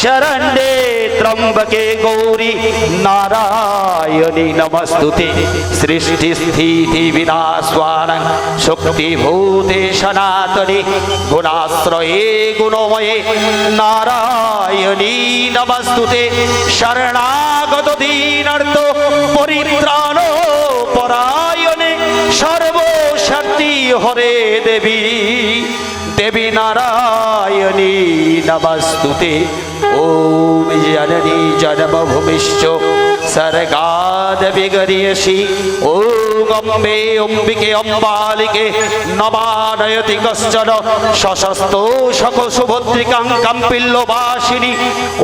शरण्ये त्र्यंबके गौरी नारायणी नमस्तुते सृष्टिस्थिति विनाशवानं शक्तिभूते सनातने गुणाश्रये गुणमये नारायणी नमस्तुते शरणागत दीनार्थ परित्राण परायणे सर्वशक्ति हरे देवी देवी नारायणी नमस्तुते ओम जननी जन्मभूमिश्च सर्गादविगरीयसी ओम अम्बे अम्बिके अम्बालिके नमानयति कश्चन सशस्तो शक सुभद्रिकां कम्पिल्लवासिनी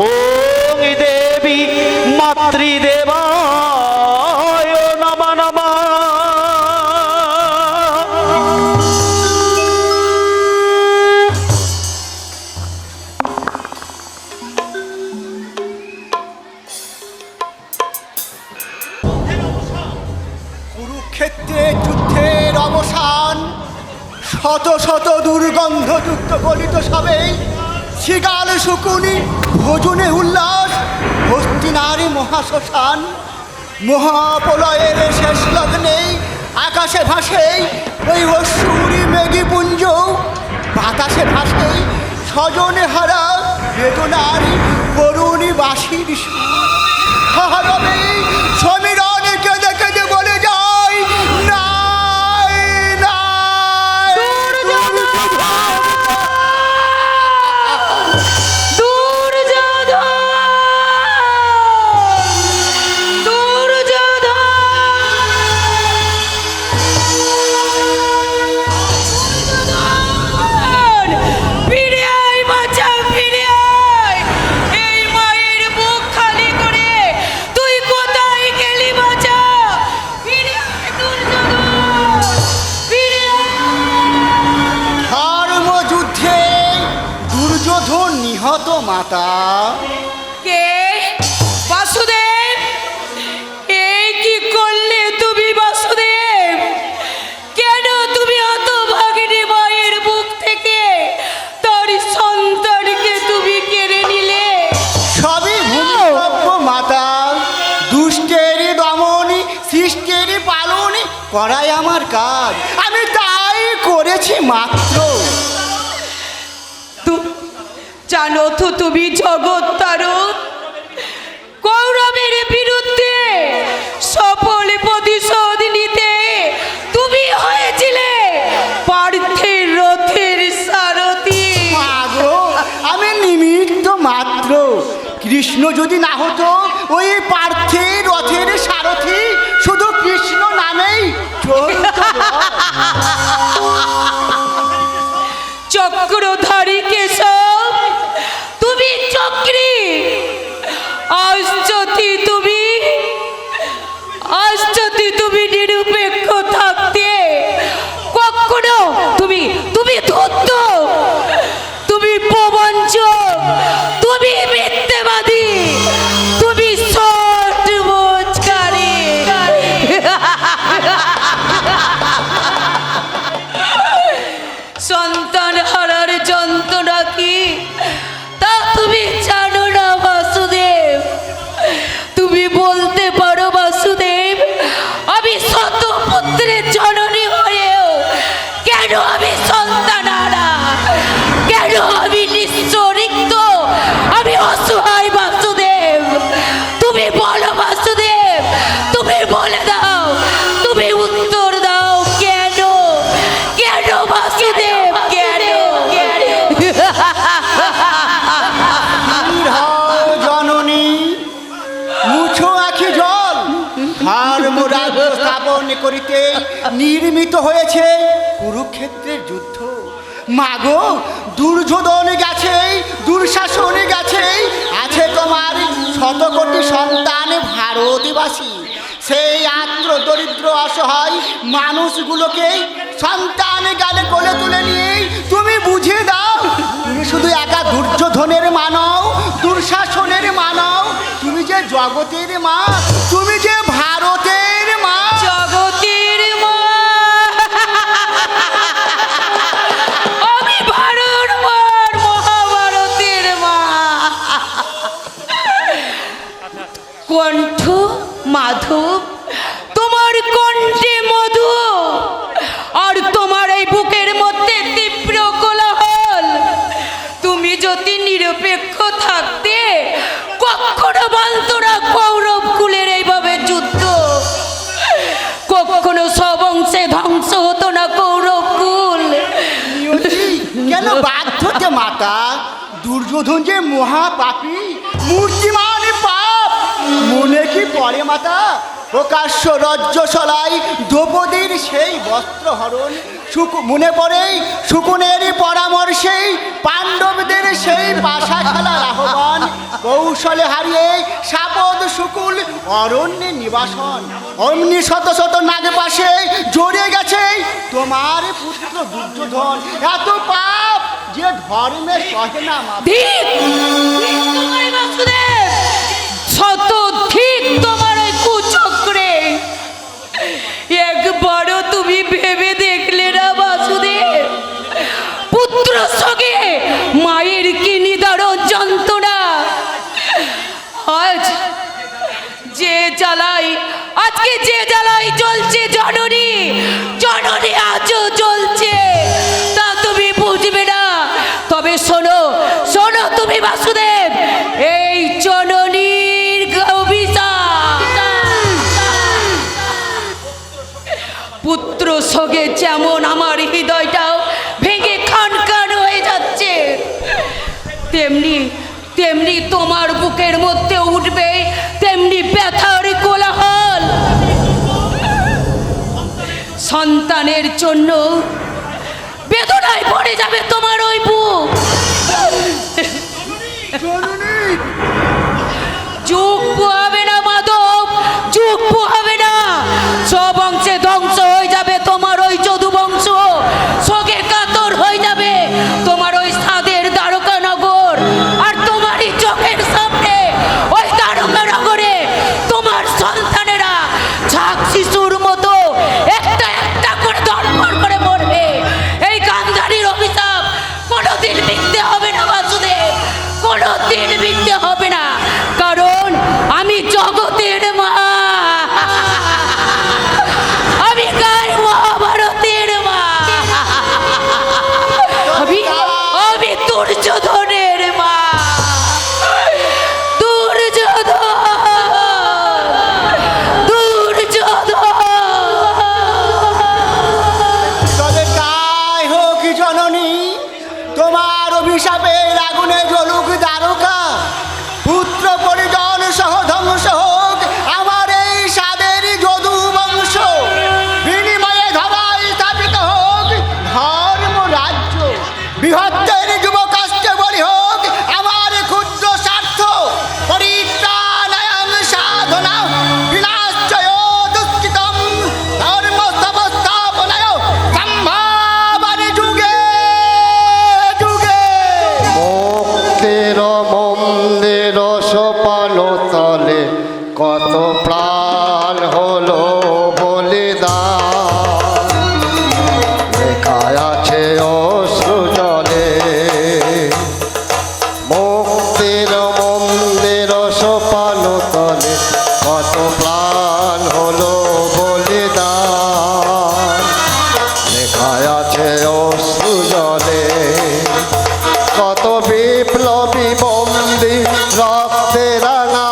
ओम देवी मातृदेवाय नमः नमः। কুরুক্ষেত্রে যুদ্ধের অবসান, শত শত দুর্গন্ধযুক্ত গলিত সবে শৃগাল শকুনি ভোজনে উল্লাস, হস্তিনারী মহাশ্মশান। মহাপ্রলয়ের শেষ লগ্নে আকাশে ভাসে ওই অসুরী মেঘিপুঞ্জ, বাতাসে ভাসে স্বজনে হারা বেদনার করুণী বাঁশির হারাবে সমীরণ কেঁদে কেঁদে বলে যায় নাই নাই। নিহত মাতা কে? বাসুদেব, এই কি করলে তুমি বাসুদেব? কেন তুমি হতভাগিনী মায়ের বুক থেকে তার সন্তানকে তুমি কেড়ে নিলে? সবই ভূমিকম্প মাতা, দুষ্টের দমনী সৃষ্টের পালনী করাই আমার কাজ, আমি তাই করেছি মাত্র। জানো তো তুমি জগৎ তারক, কৌরবের বিরুদ্ধে সফল প্রতিশোধ নিতে তুমি হয়েছিলে পার্থের রথের সারথি। আমি নিমিত্ত মাত্র, কৃষ্ণ যদি না হতো ওই পার্থের রথের সারথি শুধু কৃষ্ণ নামেই চক্রধারী কেশব, তুমি চক্রী। আজ যদি তুমি নিরপেক্ষ থাকতে কখনো তুমি ধূর্ত, তুমি প্রবঞ্চক, তুমি মিথ্যাবাদী, তুমি সর্বনাশকারী। সন্তান হারার যন্ত্রণা কি তা তুমি জানো না বাসুদেব? তুমি বলতে পারো বাসুদেব, আমি শত পুত্রের জননী হয়েও কেন আমি সন্তান হারা, কেন আমি নিঃস্ব রিক্ত, আমি অসহায় বাসুদেব? তুমি বলো বাসুদেব, তুমি বলে দাও, তুমি উত্তর দাও, কেন কেন বাসুদেব কেন? জননী মুছো আখি জল, ধর্মরাজ্য স্থাপন করিতে নির্মিত হয়েছে কুরুক্ষেত্রের যুদ্ধ। মাগো, দুর্যোধন গেছে, দুঃশাসন গেছে, আছে তোমার শতকোটি সন্তান ভারতবাসী। সেই আত্র দরিদ্র অসহায় মানুষগুলোকে সন্তান গালে কোলে তুলে নিয়ে তুমি বুঝিয়ে দাও, তুমি শুধু একা দুর্যোধনের মানও, দুঃশাসনের মানও, তুমি যে জগতের মা, তুমি যে ভারতের মা। জগতের মা, আমি ভারত মার, মহাভারতের মা। মাধব, তোমার কণ্ঠে মধু, আর তোমার এই বুকের মধ্যে তীব্র কোলাহল। তুমি যদি নিরপেক্ষ থাকতে কখনো বলতো না কৌরব কুলের এইভাবে যুদ্ধ, কখনো সবংশে ধ্বংস হতো না কৌরব কুল। কেন বাধ্য হতে মাতা? দুর্যোধন যে মহাপাপী, মূর্তিমান পাপ মনে কি পড়ে মাতা? প্রকাশ্য রজ্জশলাই দ্রৌপদীর সেই বস্ত্রহরণ মনে পড়েই শকুনের পরামর্শেই পাণ্ডবদের সেই পাশা খেলার আহ্বান, কৌশলে হারিয়ে সাপদ শুকুল অরণ্যে নিবাসন। অমনি শত শত নাগে পাশে জড়িয়ে গেছে তোমার পুত্র দুর্যোধন। এত পাপ যে ধর্মে সহে না মা। ঠিক তোমার বাসুদেব, শত ঠিক তোমার ওই কুচক্রে। একবারও তুমি ভেবে দেখলে না বাসুদেব, পুত্র সঙ্গে মায়ের কি নিদারুণ যন্ত্রণা। আজ যে জ্বালাই, আজকে যে জ্বালাই জ্বলছে জননী, জননী আজও জ্বলছে, তা তুমি বুঝবে না। তবে শোনো, শোনো তুমি বাসুদেব, এই জননীর অভিশাপ। পুত্র সঙ্গে যেমন আমার হৃদয়টাও ভেঙে খান খান হয়ে যাচ্ছে, তেমনি তেমনি তোমার বুকের মধ্যে উঠবে তেমনি ব্যথার কোলাহল। সন্তানের জন্য বেদনায় পড়ে যাবে তোমার ওই বুক। যুগ পোহাবে না মাধব, যুগ পোহাবে না। সব অংশে ধ্বংস হয়ে যাবে তোমার ওই যদু বংশ, শোকে কাতর হয়ে যাবে তোমার ওই সাদের দ্বারকা নগর। আর তোমারই চোখের সামনে ওই দ্বারকা নগরে তোমার সন্তানেরা ঝাঁক শিশুর মতো একটা একটা করে ধর্মর করে মরবে। এই গান্ধারীর অভিশাপ কোনোদিন মিথ্যে হবে না বাসুদেব, কোনোদিন মিথ্যে হবে না। কারণ আমি জগতের মা, আমি গাই মহাভারতের মা, আমি দুর্যোধনের মা। দুর্যোধন, দুর্যোধন। তবে তাই হোক জননী, তোমার অভিশাপের আগুনে জ্বলুক দ্বারকা, পুত্র পরিজন সহ ধ্বংস হোক আমার এই সাদের যদু বংশ। বিনিময়ে ধরায় স্থাপিত হোক ধর্ম রাজ্য, বৃহত্তের যুবকাষ্টে বলি হোক আমার ক্ষুদ্র স্বার্থ। পরিত্রাণায়াং সাধনা বিনাশয় দুষ্কৃতম, ধর্ম সংস্থাপনায় সম্ভাবনা যুগে যুগে। মুক্তির মন্দির সোপান তলে কত প্রাণ হলো বলিদান, লেখা আছে অশ্রু জলে। মুক্তির মন্দির সোপান তলে কত প্রাণ হলো বলিদান, লেখা আছে অশ্রু জলে। কত বিপ্লবী বন্দি রক্তে রাঙা,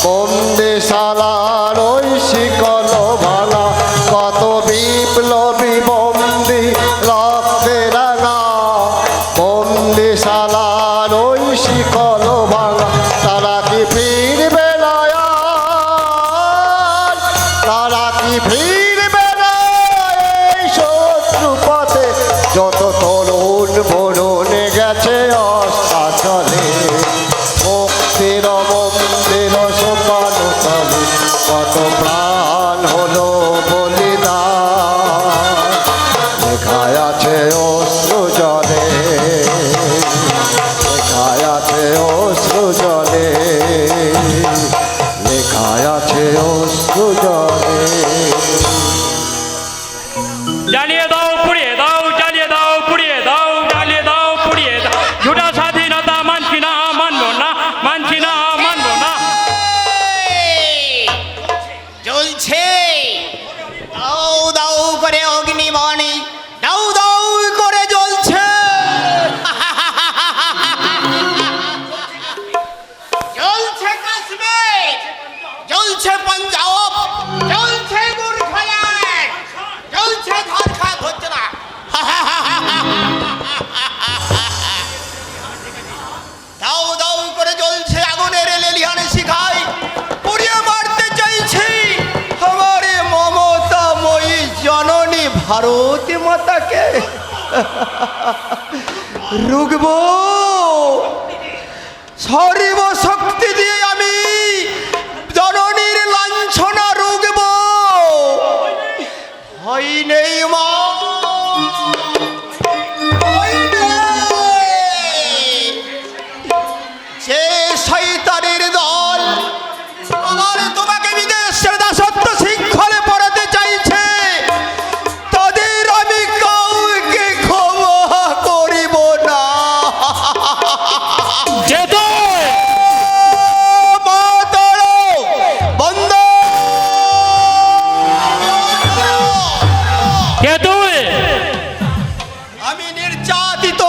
বন্দিশালার ওই শিকল ভাঙা। কত বিপ্লবী বন্দি রক্তে রাঙা, বন্দিশালার ওই শিকল ভাঙা। তারা কি ফিরবে না আর? তারা কি ফিরবে না এই শত্রু পথে? যত তরুণ বরুণ গেছে অস্তাচলে, মুক্তির মন্দির সোপান তলে কত প্রাণ হলো বলিদান, লেখা আছে অশ্রু জলে, লেখা আছে ওটাকে রুগবো, সর্ব শক্তি দিয়ে আমি জননীর লাঞ্ছনা রুগবো। হয় নেই মা, হয় নেই। যে শয়তানের দল আমার তোমাকে বিদেশের দাসত্ব শৃঙ্খলে পড়াতে চাইছে, তাদের আমি কাউকে ক্ষমা করিব না। আমি নির্যাতিত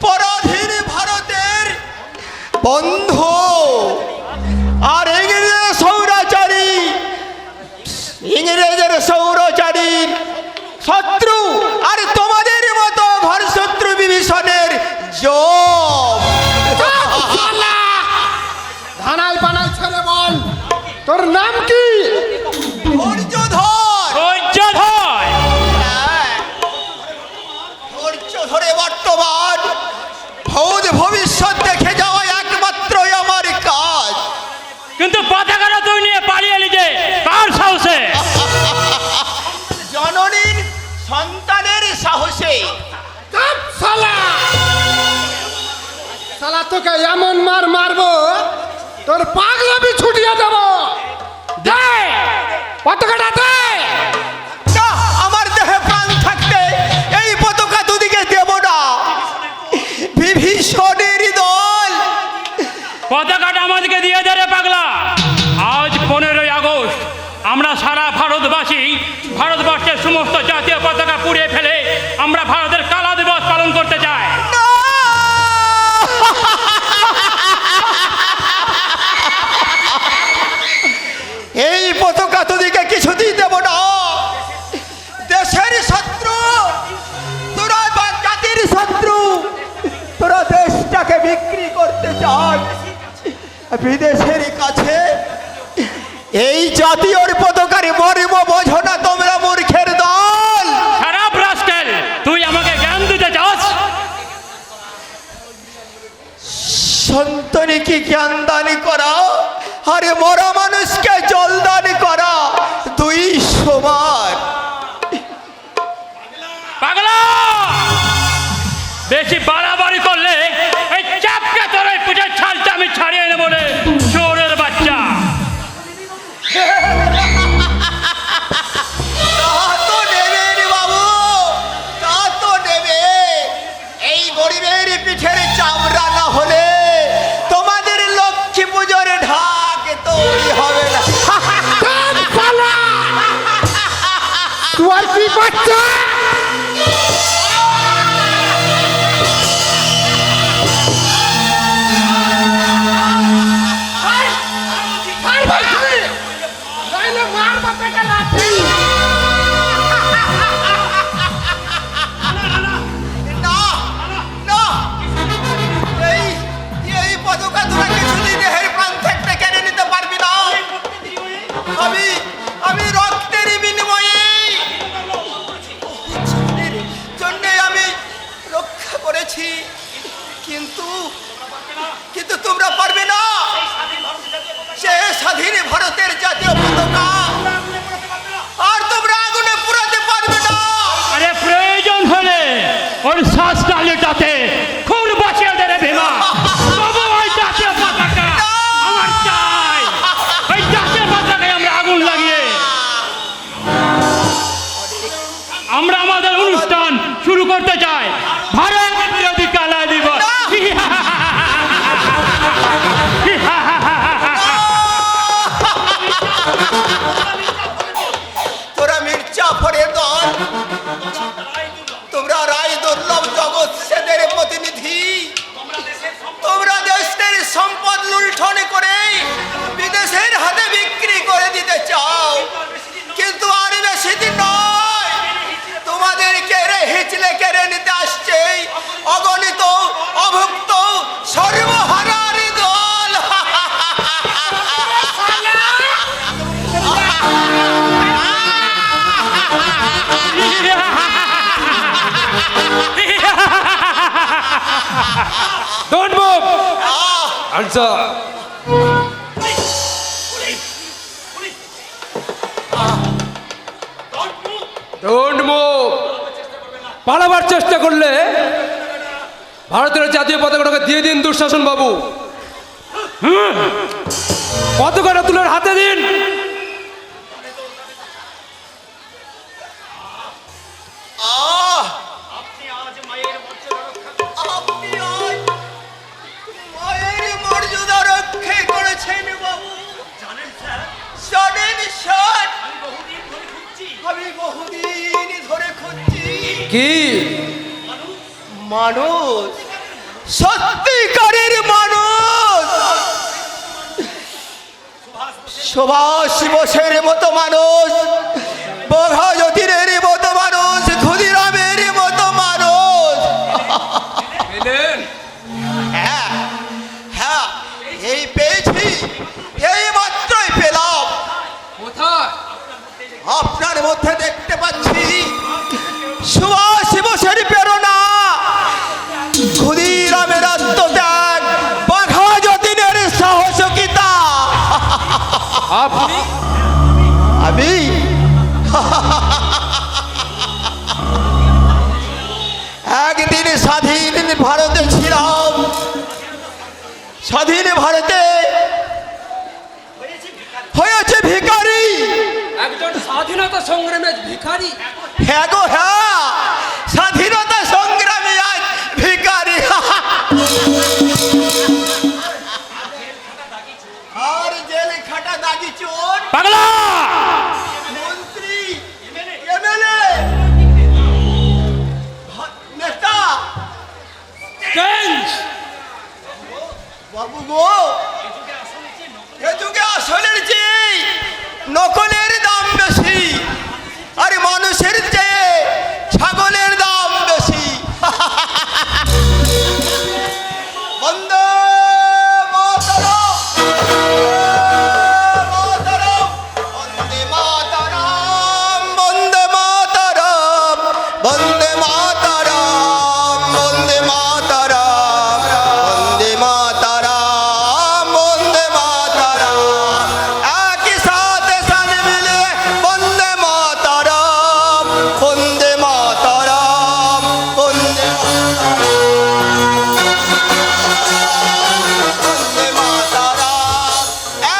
পরাধীন ভারতের বন্ধু আর ইংরেজের সৌরাচারীর শত্রু, আর তোমাদের মতো ঘর শত্রু বিভীষণের জম। ধানাল বানাল ছেলে বল, তোর নাম কি? ধৈর্য ধরে বর্তমান ভবিষ্যৎ দেখে যাওয়া একমাত্রই আমার কাজ। কিন্তু পতাকাটা তুই নিয়ে পালিয়ে এলি যে কার সাহসে? জননীর সন্তানের সাহসে। শালা তোকে এমন মার মারবো তোর পাগলামি ছুটিয়ে দেবো। দে পতাকাটা দে। না, আমার দেহে প্রাণ থাকতে এই পতাকা দুদিকে দেব না। বিভীষণের দল পতাকাটা আমাদেরকে দিয়ে দে রে পাগলা। আজ 15ই আগস্ট আমরা সারা ভারতবর্ষের সমস্ত জাতীয় পতাকা পুড়িয়ে ফেলে আমরা ভারতের কালা দিবস পালন করতে চাই। এই পতাকা তোদিকে কিছুতেই দেব না। দেশের শত্রু তোরা, জাতির শত্রু তোরা, দেশটাকে বিক্রি করতে চাস বিদেশের কাছে। এই জাতীয় পতাকার মর্ম বোঝো না তোমরা, মূর্খের দল। খারাপ রাস্কেল, তুই আমাকে জ্ঞান দিতে চাস? সন্তানকে জ্ঞান দান করা আর মরা মানুষকে জল দান করা দুই সমান। পাগলা, বেশি বাড়াবাড়ি করলে এই চাপকে তোর এই পুজোর ছালটা আমি ছাড়িয়ে নেবো রে চোরের বাচ্চা। তা তো নেবে রে বাবু, তা তো নেবে। এই গরিবের পিঠের চামড়া না হলে তোমাদের লক্ষ্মী পুজোর ঢাক তৈরি হবে না। তুই কি বাচ্চা? না, না, এই পতাকা তোরা কিছুদিন দেহের প্রাণ থাকতে কেড়ে নিতে পারবি না। আমি রক্তের বিনিময়ে জন্যে আমি রক্ষা করেছি, কিন্তু তোমরা পারবে না। সে স্বাধীন ভারতের জাতীয় পতাকা আর তোমরা আগুনে পুরাতে পারবে না। আরে প্রয়োজন হলে ওর শ্বাস ডালিটাতে খুন বাঁচিয়ে দে রে ভীমা। তবু ওই জাতীয় পতাকা আমার চাই। ওই জাতীয় পতাকায় আমরা আগুন লাগিয়ে আমরা আমাদের অনুষ্ঠান শুরু করতে চাই। ভারত বিরোধী কালা দিবস। Don't move, ah, hands up. Don't move. পালাবার চেষ্টা করলে ভারতের জাতীয় পতাকাটাকে দিয়ে দিন দুঃশাসন বাবু। পতাকাটা তুলে হাতে দিন। আহ, আপনি আজ মায়ের মর্যাদা রক্ষা করেছেন বাবু। জানেন স্যার, আমি বহুদিন ধরে খুঁজছি কি মানুষ, সত্যিকারের মানুষ, সুভাষ বোসের মতো মানুষ, বঘা যতীনের মতো মানুষ, ক্ষুদিরামের মতো মানুষ। পেলেন? হ্যাঁ হ্যাঁ, এই পেয়েছি, এই মাত্রই পেলাম। কোথায়? আপনার মধ্যে দেখতে পাচ্ছি সুভাষ বোসের প্রেরণা, ক্ষুদিরামের আত্মত্যাগ, বাঘা যতীনের সাহসিকতা। আপনি? আমি একদিন স্বাধীন ভারতে ছিলাম, স্বাধীন ভারতে হয়েছে ভিখারি। একজন স্বাধীনতা সংগ্রামের ভিখারি? হ্যাঁ গো হ্যাঁ, স্বাধীনতা সংগ্রামী আজ ভিখারি। আর জেল খাটা দাগি চোর, পাগলা মন্ত্রী, এমএলএ, নেতা, চেঞ্জ। বাবু গো, এ যুগে আসলের চেয়ে নকলের দাম বেশি, আর মানুষের চেয়ে ছাগলের দাম বেশি। বন্দে মাতরম, বন্দে মাতরম, বন্দে মাতরম, বন্দে মাতরম, বন্দে মাতরম, বন্দে মাতরম, বন্দে মাতরম, একই সাথে সান মিলে বন্দে মাতরম, বন্দে মাতরম, বন্দে বন্দে মাতরম,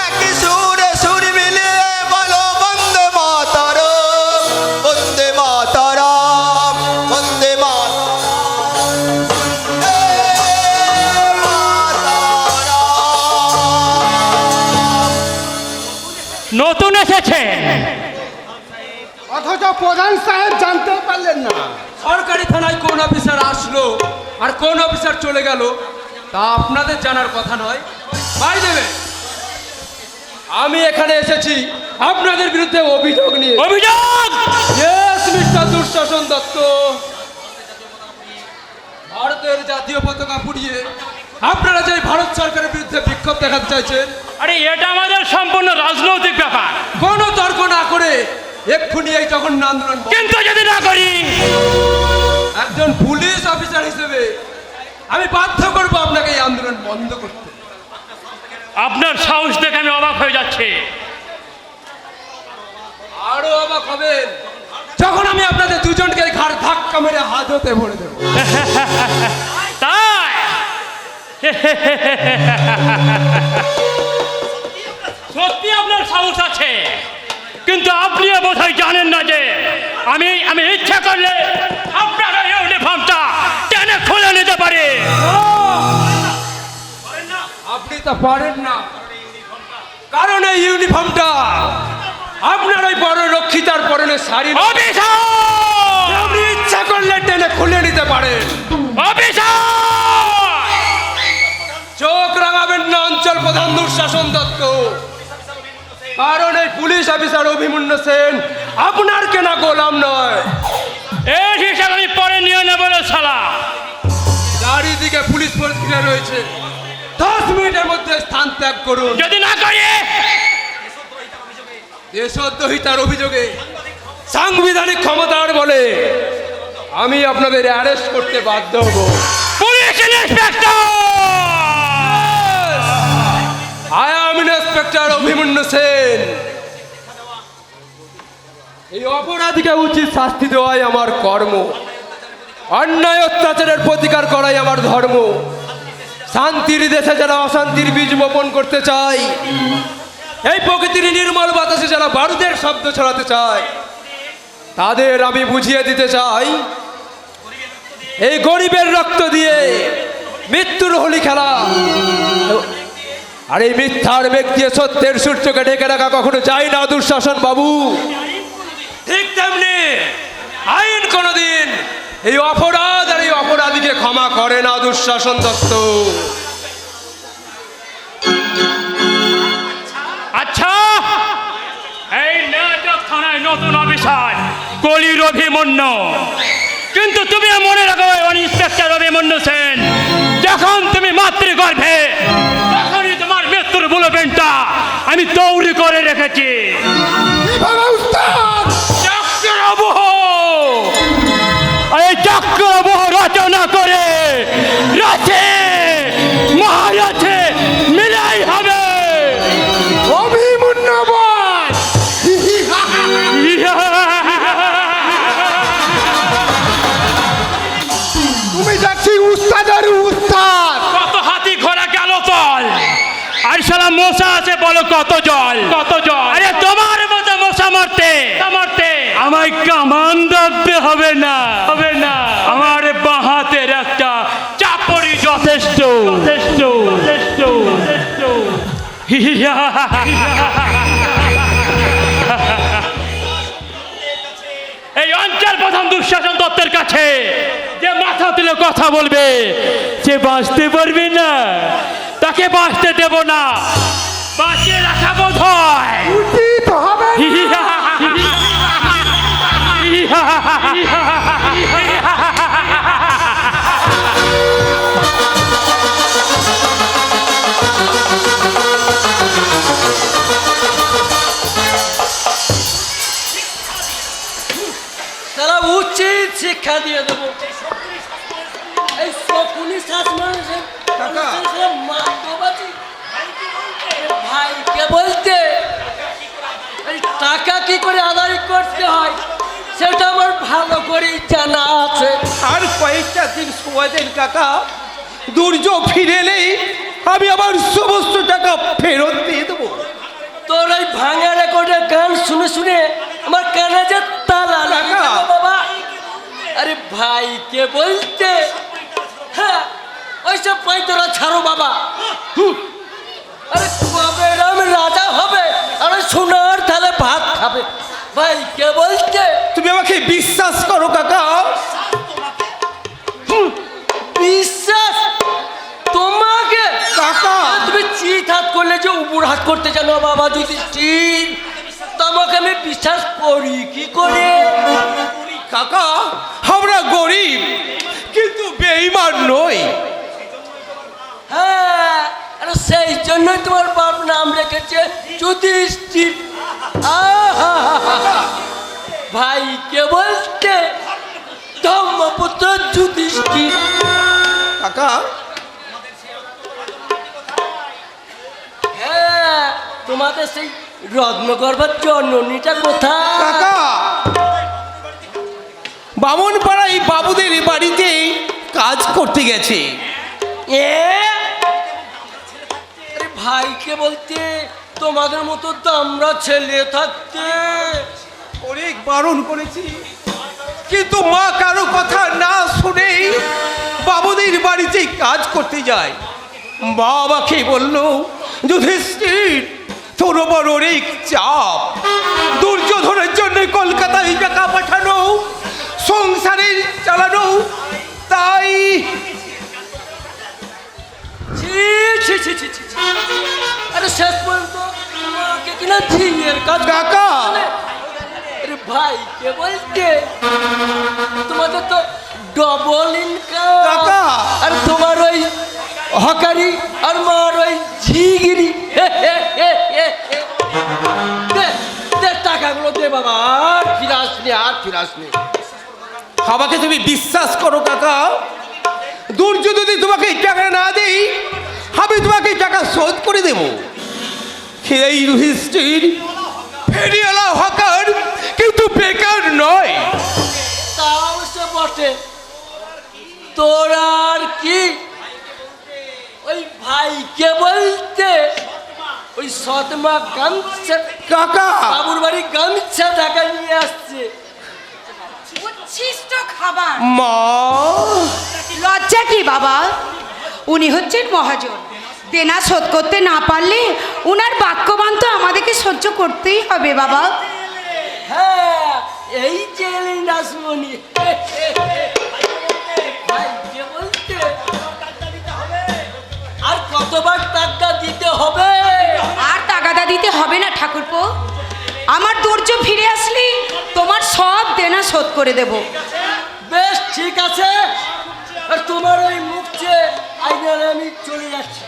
একই সুরে সুর মিলিয়ে বলো বন্দে মাতরম, বন্দে মাতরম, বন্দে মাতরম, নতুন এসেছেন। অথচ প্রধান সাহেব জানতে পারলেন না। সরকারি থানায় কোন অফিসার আসলো আর কোন অফিসার চলে গেল তা আপনাদের জানার কথা নয়। ভাই দেবে, আমি এখানে এসেছি আপনাদের বিরুদ্ধে অভিযোগ নিয়ে। অভিযোগ? ইয়েস মিস্টার দুঃশাসন দত্ত, ভারতের জাতীয় পতাকা পুড়িয়ে আপনারা যে ভারত সরকারের বিরুদ্ধে বিক্ষোভ দেখাতে চাইছেন, আরে এটা আমাদের সম্পূর্ণ রাজনৈতিক ব্যাপার। কোনো তর্ক না করে এক্ষুনি এই জঘন্য আন্দোলন বন্ধ। কিন্তু যদি না করি, একজন পুলিশ অফিসার হিসেবে আমি বাধ্য করবো আপনাকে এই আন্দোলন বন্ধ করতে। আপনার সাহস দেখে আমি অবাক হয়ে যাচ্ছি। আরো অবাক হবেন যখন আমি আপনাদের দুজনকে ঘাড় ধাক্কা মেরে হাজতে ভরে দেবো। তাই সত্যি আপনার সাহস আছে, কিন্তু আপনিও বোধহয় জানেন না যে আমি আমি ইচ্ছা করলে আপনার এই ইউনিফর্মটা টেনে খুলে নিতে পারি। আপনি তা পারেন না, কারণ এই ইউনিফর্মটা আপনার ওই বড় রক্ষিতার পরনে শাড়ি না। অফিসার! আপনি ইচ্ছা করলে টেনে খুলে নিতে পারেন। অফিসার! চোখ রাঙাবেন না অঞ্চল প্রধান দুঃশাসন দত্ত, কারণ এই পুলিশ অফিসার অভিমন্যু সেন আপনার কেনা গোলাম নয়। এই হিসাব আমি পরে নিয়ে নেব রে শালা। চারিদিকে পুলিশ ফোর্স ঘিরে রয়েছে, 10 মিনিটের মধ্যে স্থান ত্যাগ করুন। যদি না করি, দেশদ্রোহিতার অভিযোগে সাংবিধানিক ক্ষমতার বলে আমি আপনাদের অ্যারেস্ট করতে বাধ্য হব। Police Listen, Inspector! I am inspector Abhimanyu Sen. এই অপরাধীকে উচিত শাস্তি দেওয়াই আমার কর্ম, অন্যায় অত্যাচারের প্রতিকার করাই আমার ধর্ম। শান্তির দেশে যারা অশান্তির বীজ বপন করতে চায়, এই প্রকৃতির নির্মল বাতাসে যারা বারুদের শব্দ ছড়াতে চায়, তাদের আমি বুঝিয়ে দিতে চাই এই গরিবের রক্ত দিয়ে মৃত্যুর হোলি খেলা আর এই মিথ্যার মেঘ দিয়ে সত্যের সূর্যকে ঢেকে রাখা কখনো যায় না দুঃশাসন বাবু। ঠিক তেমনি আইন কোনোদিন এই অপরাধ আর এই অপরাধীকে ক্ষমা করে না দুঃশাসন দত্ত। আচ্ছা, এই নাটক থানায় নতুন অফিসার কলির অভিমন্যু, কিন্তু তুমি মনে রাখো ইন্সপেক্টর অভিমন্যু সেন, যখন তুমি মাতৃগর্ভে তখনই তোমার মৃত্যুর বুলেটিনটা আমি তৈরি করে রেখেছি। চক্রবহ, এই চক্রবহ রচনা করে রাতে মহারাজে মিলাই হবে। অভিমন্যু বল। তুমি যাচ্ছি উস্তাদের উস্তাদ। কত হাতি ঘোড়া গেল তল, আর শালা মশা আছে বলো কত জল, কত জল। আরে তোমার মতো মশা মারতে মারতে আমায় কামান দাবতে হবে না, হবে না। আমার বাঁ হাতের একটা চাপড়ি যথেষ্ট, যথেষ্ট, যথেষ্ট, যথেষ্ট। এই অঞ্চল প্রধান দুঃশাসন দত্তের কাছে যে মাথা তুলে কথা বলবে সে বাঁচতে পারবে না, তাকে বাঁচতে দেব না, বাঁচিয়ে রাখা বোধ হয় উচিত হবে না। তারা উচিত শিক্ষা দিয়ে দেবো। এই শকুনি শ্বাস মানুষের ভাইকে বলতে এই টাকা কি করে আদায় করতে হয় সেটা আমার ভালো করেই জানা আছে। আর কয়েকটা দিন সময় দেন কাকা, দুর্যোগ ফিরে এলেই আমি আমার সমস্ত টাকা ফেরত দিয়ে দেবো। তোর ওই ভাঙা রেকর্ডের গান শুনে শুনে আমার কানে যে তালা লাগে বাবা। আরে ভাইকে বলতে হ্যাঁ ওইসব পাইতরা ছাড়ো বাবা। আরে কবে রাম রাজা হবে আর ওই সোনার থালে ভাত খাবে। ভাইকে বলতে তুমি আমাকে বিশ্বাস করো কাকা। বিশ্বাস তোমাকে কাকা তুমি চিত হাত করলে যে উপর হাত করতে জানো বাবা। যদি চিত তোমাকে আমি বিশ্বাস করি কি করে? কাকা আমরা গরিব কিন্তু বেঈমান নই। হ্যাঁ আরে সেই জন্যই তোমার বাপ নাম রেখেছে যুধিষ্ঠির। ভাইকে বলতে ধর্মপুত্র যুধিষ্ঠির। কাকা হ্যাঁ তোমাদের সেই রত্নগর্ভের জননীটা কোথায়? কাকা বামনপাড়া এই বাবুদের বাড়িতে কাজ করতে গেছে। আরে ভাইকে বলতে তোমাদের মতো দামড়া ছেলে থাকতে অনেক বারণ করেছি কিন্তু মা কারো কথা না শুনেই বাবুদের বাড়িতে কাজ করতে যায়। বাবাকে বলল যুধিষ্ঠির তোর ওপর অনেক চাপ, দুর্যোধনের জন্য কলকাতায় টাকা পাঠানো, সংসারের চালানো, তাই আরে শেষ পর্যন্ত মাকে কিনা ঝিঙের কাজ কাকা আরে ভাইকে বলতে তোমাদের তো ডবল ইনকাম কাকা। আর তোমার ওই হকারি আর মার ওই ঝিগিরি। টাকাগুলো দে বাবা, আর ফিরাস নে, আর ফিরাস নে। আমাকে তুমি বিশ্বাস করো কাকা, দুর্য যদি তোমাকে এই টাকা না দেই, আমি তোমাকে এই টাকা শোধ করে দেব। এই যুধিষ্ঠির ফেরিওয়ালা হকার, কিন্তু বেকার নয়। তাও সে বটে, তোরা আর কি ওই ভাইকে বলতে ওই সৎমা গামছা কাকা, বাবুর বাড়ি গামছা টাকা নিয়ে আসছে। উচ্ছিষ্ট খাবার। মা, লজ্জা কি বাবা? উনি হচ্ছেন মহাজন, দেনা শোধ করতে না পারলে উনার বাক্যবান তো আমাদেরকে সহ্য করতেই হবে বাবা। হ্যাঁ, এই যে নাসমনি ভাইকে বলতে আর কতবার টাকা দিতে হবে? আর টাকাটা দিতে হবে না ঠাকুরপো, আমার দুর্য ফিরে আসলে তোমার সব দেনা শোধ করে দেব। বেশ ঠিক আছে, আর তোমার ওই মুখ চেয়ে আইনারে আমি চলে যাচ্ছি।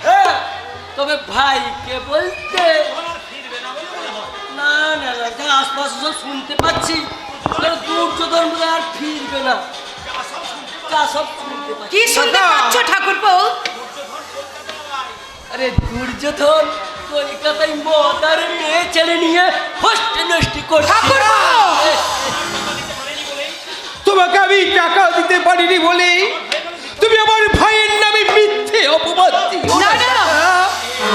হ্যাঁ, তবে ভাইকে বলতে না না না, যা আশপাশে সব শুনতে পাচ্ছি, দুর্যোধন বলে আর ফিরবে না। যা সব শুনতে পাচ্ছি। কি শুনতে পাচ্ছ ঠাকুরপো? আরে দুর্যোধন কলকাতায় মদার মেয়ে ছেলে নিয়ে হস্তে নষ্টি করছে। ঠাকুরপো! তোমাকে আমি টাকা দিতে পারিনি বলে তুমি আমার ভাইয়ের নামে মিথ্যে অপবাদ দিও। না না,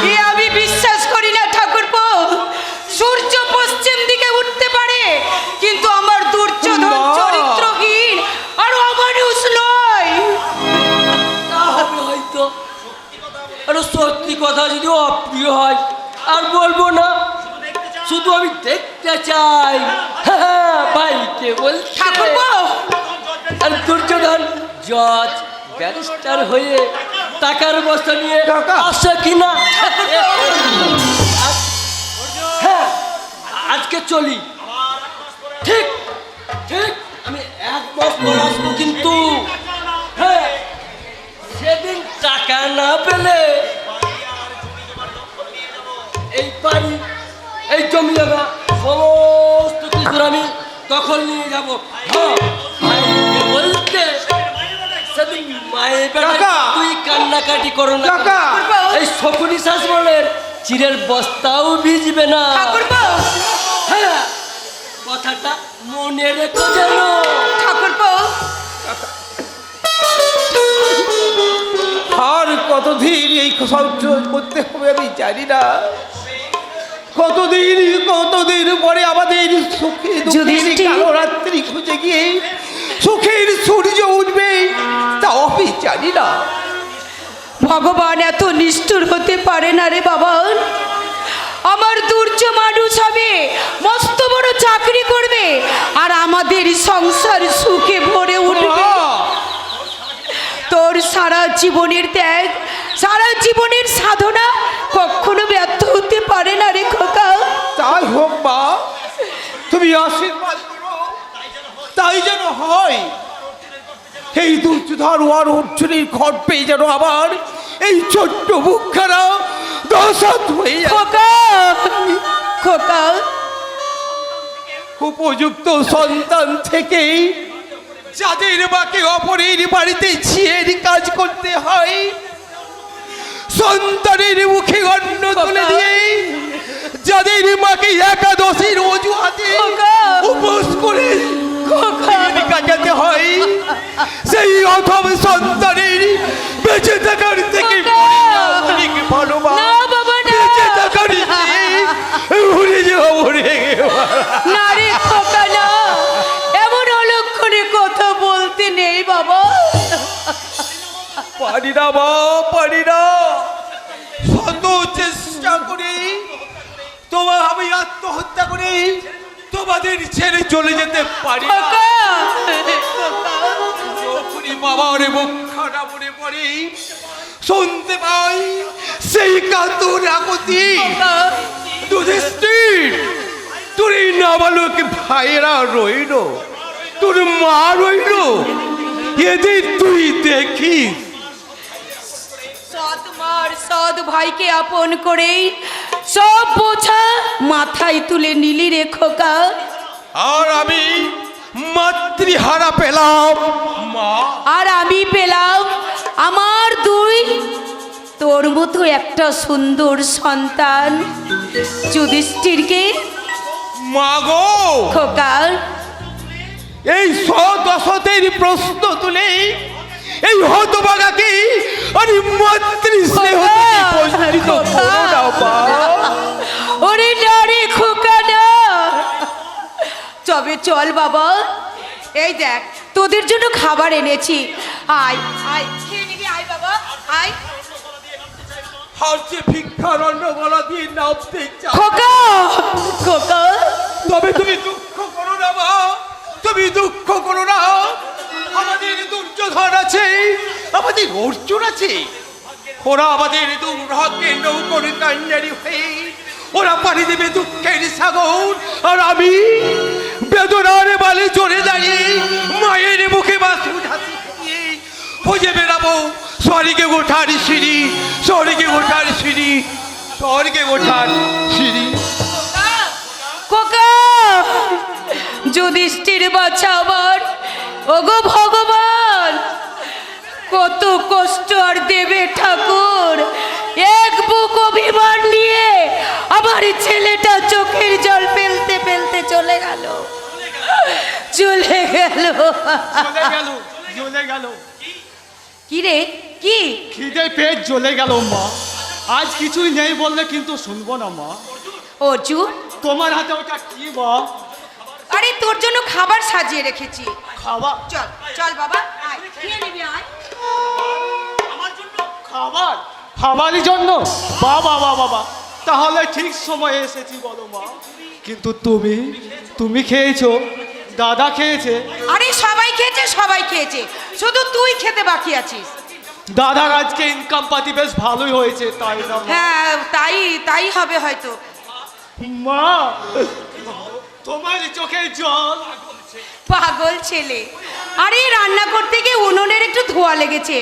এ আমি বিশ্বাস করি না ঠাকুরপো। সূর্য পশ্চিম দিকে উঠতে পারে, কিন্তু আমার দুর্যোধন মা! চরিত্রহীন আর অমানুষ নয়। তা হবে হয়তো, আর সত্যি কথা যদি অপ্রিয় হয় আর বলবো না, শুধু আমি দেখতে চাই। হ্যাঁ, ভাইকে বলছে ঠাকুরপো! আর দুর্যোধন জজ ব্যারিস্টার হয়ে টাকার বস্তা নিয়ে কাকা! আসে কিনা। হ্যাঁ, আজকে চলি। ঠিক ঠিক, আমি এক মাস পর আসবো, কিন্তু হ্যাঁ, সেদিন টাকা না পেলে এই বাড়ি, এই জমি জায়গা সমস্ত কিছু আমি দখল নিয়ে যাব। হ্যাঁ, ভাইকে বলতে সেদিন মায়ের বেলা কাকা! তুই কান্নাকাটি করো না। কাকা! এই শকুনি শাসমলের চিরের বস্তাও ভিজবে না। ঠাকুরপো! হ্যাঁ, কথাটা মনে রেখো যেন। ঠাকুরপো! আর কতদিন এই সহ্য করতে হবে আমি জানি না। কতদিন পরে আমাদের সুখে দুঃখের যুধিষ্ঠির! কালো রাত্রি খুঁজে গিয়ে সুখের সূর্য উঠবে, তাও আমি জানি না। ভগবান এত নিষ্ঠুর হতে পারে না রে বাবা। আমার দুর্য মানুষ হবে, মস্ত বড় চাকরি করবে, আর আমাদের সংসার সুখে ভরে উঠবে। তোর সারা জীবনের ত্যাগ, সারা জীবনের সাধনা কখনো ব্যর্থ হতে পারে না রে খোকা। তাই হোক মা, তুমি আশীর্বাদ করো, তাই যেন হয়। এই দুর্যোধন ওয়ার অর্জুনের ঘর পেয়ে যেন আবার এই ছোট্ট মুখখানা দশাত হয়ে যায়। খোকা, খোকা, উপযুক্ত সন্তান থেকেই যাদের মাকে অপরের বাড়িতে ছিঁড়ে কাজ করতে হয়, সন্তানের মুখে অন্ন তুলে দিয়ে যাদের মাকে একাদশীর অজুহাতে উপোস করে কাটাতে হয়, সেই অথম সন্তানের বেঁচে থাকার থেকে অনেক ভালো মা। না বাবা না, বেঁচে থাকার ভুলে যাওয়া না রে খোকা না, এমন অলক্ষণে কথা বলতে নেই বাবা। পারি না মা, পারি না। শত চেষ্টা করি তোমার আমি আত্মহত্যা করি তোমাদের ছেড়ে চলে যেতে পারি না। খোকা, যখনই বাবার মুখখানা মনে পড়ে শুনতে পাই সেই কাতর আকুতি। যুধিষ্ঠির, তোর এই নাবালক ভাইয়েরা রইল, তোর মা রইল, এদের তুই দেখিস। সৎ মার সৎ ভাইকে আপন করে সব বোঝা মাথায় তুলে নিলি রে খোকা। আর আমি মাতৃহারা পেলাম মা। আর আমি পেলাম আমার দুই তোর মতো একটা সুন্দর সন্তান যুধিষ্ঠিরকে। মা গো, খোকা, এই দশতের প্রশ্ন তুলে এই হতভাগাকে আরে মাতৃ স্নেহ বঞ্চিত করো না মা। ওরে না রে খোকা না। তবে চল বাবা, এই দেখ তোদের জন্য খাবার এনেছি, আয় আয় খেয়ে নিবি, আয় বাবা আয়। হাতে ভিক্ষার অন্ন গলা দিয়ে নামতে চাও, খোকা খোকা, তবে তুমি দুঃখ করো না মা, তুমি দুঃখ করো না। আমাদের দুর্যোধন আছে, আমাদের অর্জুন আছে, ওরা আমাদের দুর্ভাগ্যের নৌকর কান্ডারি হয়ে ওরা পানি দেবে দুঃখের সাগর, আর আমি বেদনার বালে চড়ে দাঁড়িয়ে মায়ের মুখে বাসুর হাসি দিয়ে খুঁজে বেড়াবো স্বর্গে ওঠার সিঁড়ি, স্বর্গে ওঠার সিঁড়ি, স্বর্গে ওঠার সিঁড়ি। খোকা, যুধিষ্ঠির বাছা আমার, ওগো ভগবান কত কষ্ট আর দেবে ঠাকুর। এক বুক অভিমান নিয়ে আমার ছেলেটা চোখের জল ফেলতে ফেলতে চলে গেল, চলে গেল। জ্বলে গেল কি রে কি? খিদে পেট জ্বলে গেল মা। আজ কিছুই নেই বললে কিন্তু শুনবো না মা। অর্জুন, তোমার হাতে ওটা কি মা? আরে তোর জন্য খাবার সাজিয়ে রেখেছি, খাওয়া? চল চল বাবা আয় খেয়ে নিবি আয়। খাবার? খাবারই জন্য? বাবা বাবা বাবা, তাহলে ঠিক সময়ে এসেছি বলো মা। কিন্তু তুমি খেয়েছো, দাদা খেয়েছে, আরে সবাই খেয়েছে, সবাই খেয়েছে, শুধু তুই খেতে বাকি আছিস। দাদার আজকে ইনকাম পাতি বেশ ভালোই হয়েছে, তাই না মা? হ্যাঁ তাই তাই হবে হয়তো। মা, তোমার চোখে জল। পাগল ছেলে, আরে রান্না করতে গিয়ে উনুনের একটু ধোয়া লেগেছে,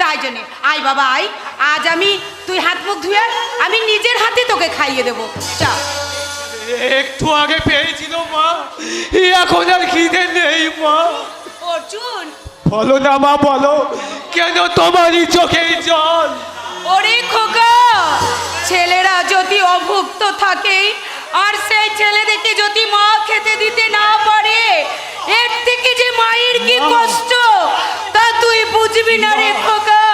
তাই জন্যে। আয় বাবা আয়, আজ তুই হাত মুখ ধুয়ে আমি নিজের হাতে তোকে খাইয়ে দেবো, চা। একটু আগে পেয়েছিল মা, এখন আর খিদে নেই মা। অর্জুন, বলো না মা, বলো কেন তোমারই চোখে জল? ওরে খোকা, ছেলেরা যদি অভুক্ত থাকে আর সেই ছেলেদেরকে যদি মা খেতে দিতে না পারে, এর থেকে যে মায়ের কি কষ্ট তা তুই বুঝবি না রে খোকা।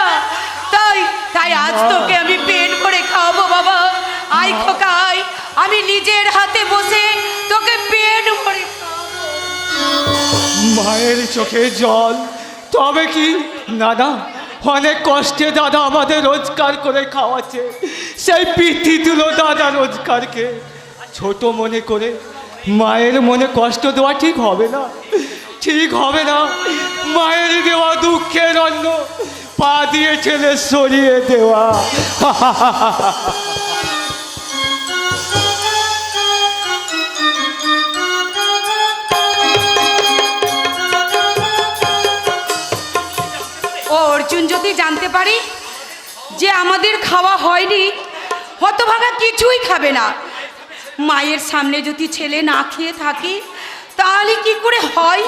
তাই তাই আজ তোকে আমি পেট ভরে খাওয়াবো বাবা। আয় খোকা আয়, আমি নিজের হাতে বসে তোকে পেট ভরে খাওয়াবো। মায়ের চোখে জল, তবে কি? না, অনেক কষ্টে দাদা আমাদের রোজগার করে খাওয়াচ্ছে, সেই পিঠি তুলো দাদা রোজগারকে ছোট মনে করে মায়ের মনে কষ্ট দেওয়া ঠিক হবে না, ঠিক হবে না। মায়ের দেওয়া দুঃখের অন্ন পা দিয়ে ঠেলে সরিয়ে দেওয়া। অর্জুন যদি জানতে পারি যে আমাদের খাওয়া হয়নি, হতভাগা কিছুই খাবে না। মায়ের সামনে যদি ছেলে না খেয়ে থাকে তাহলে কি করে হয়?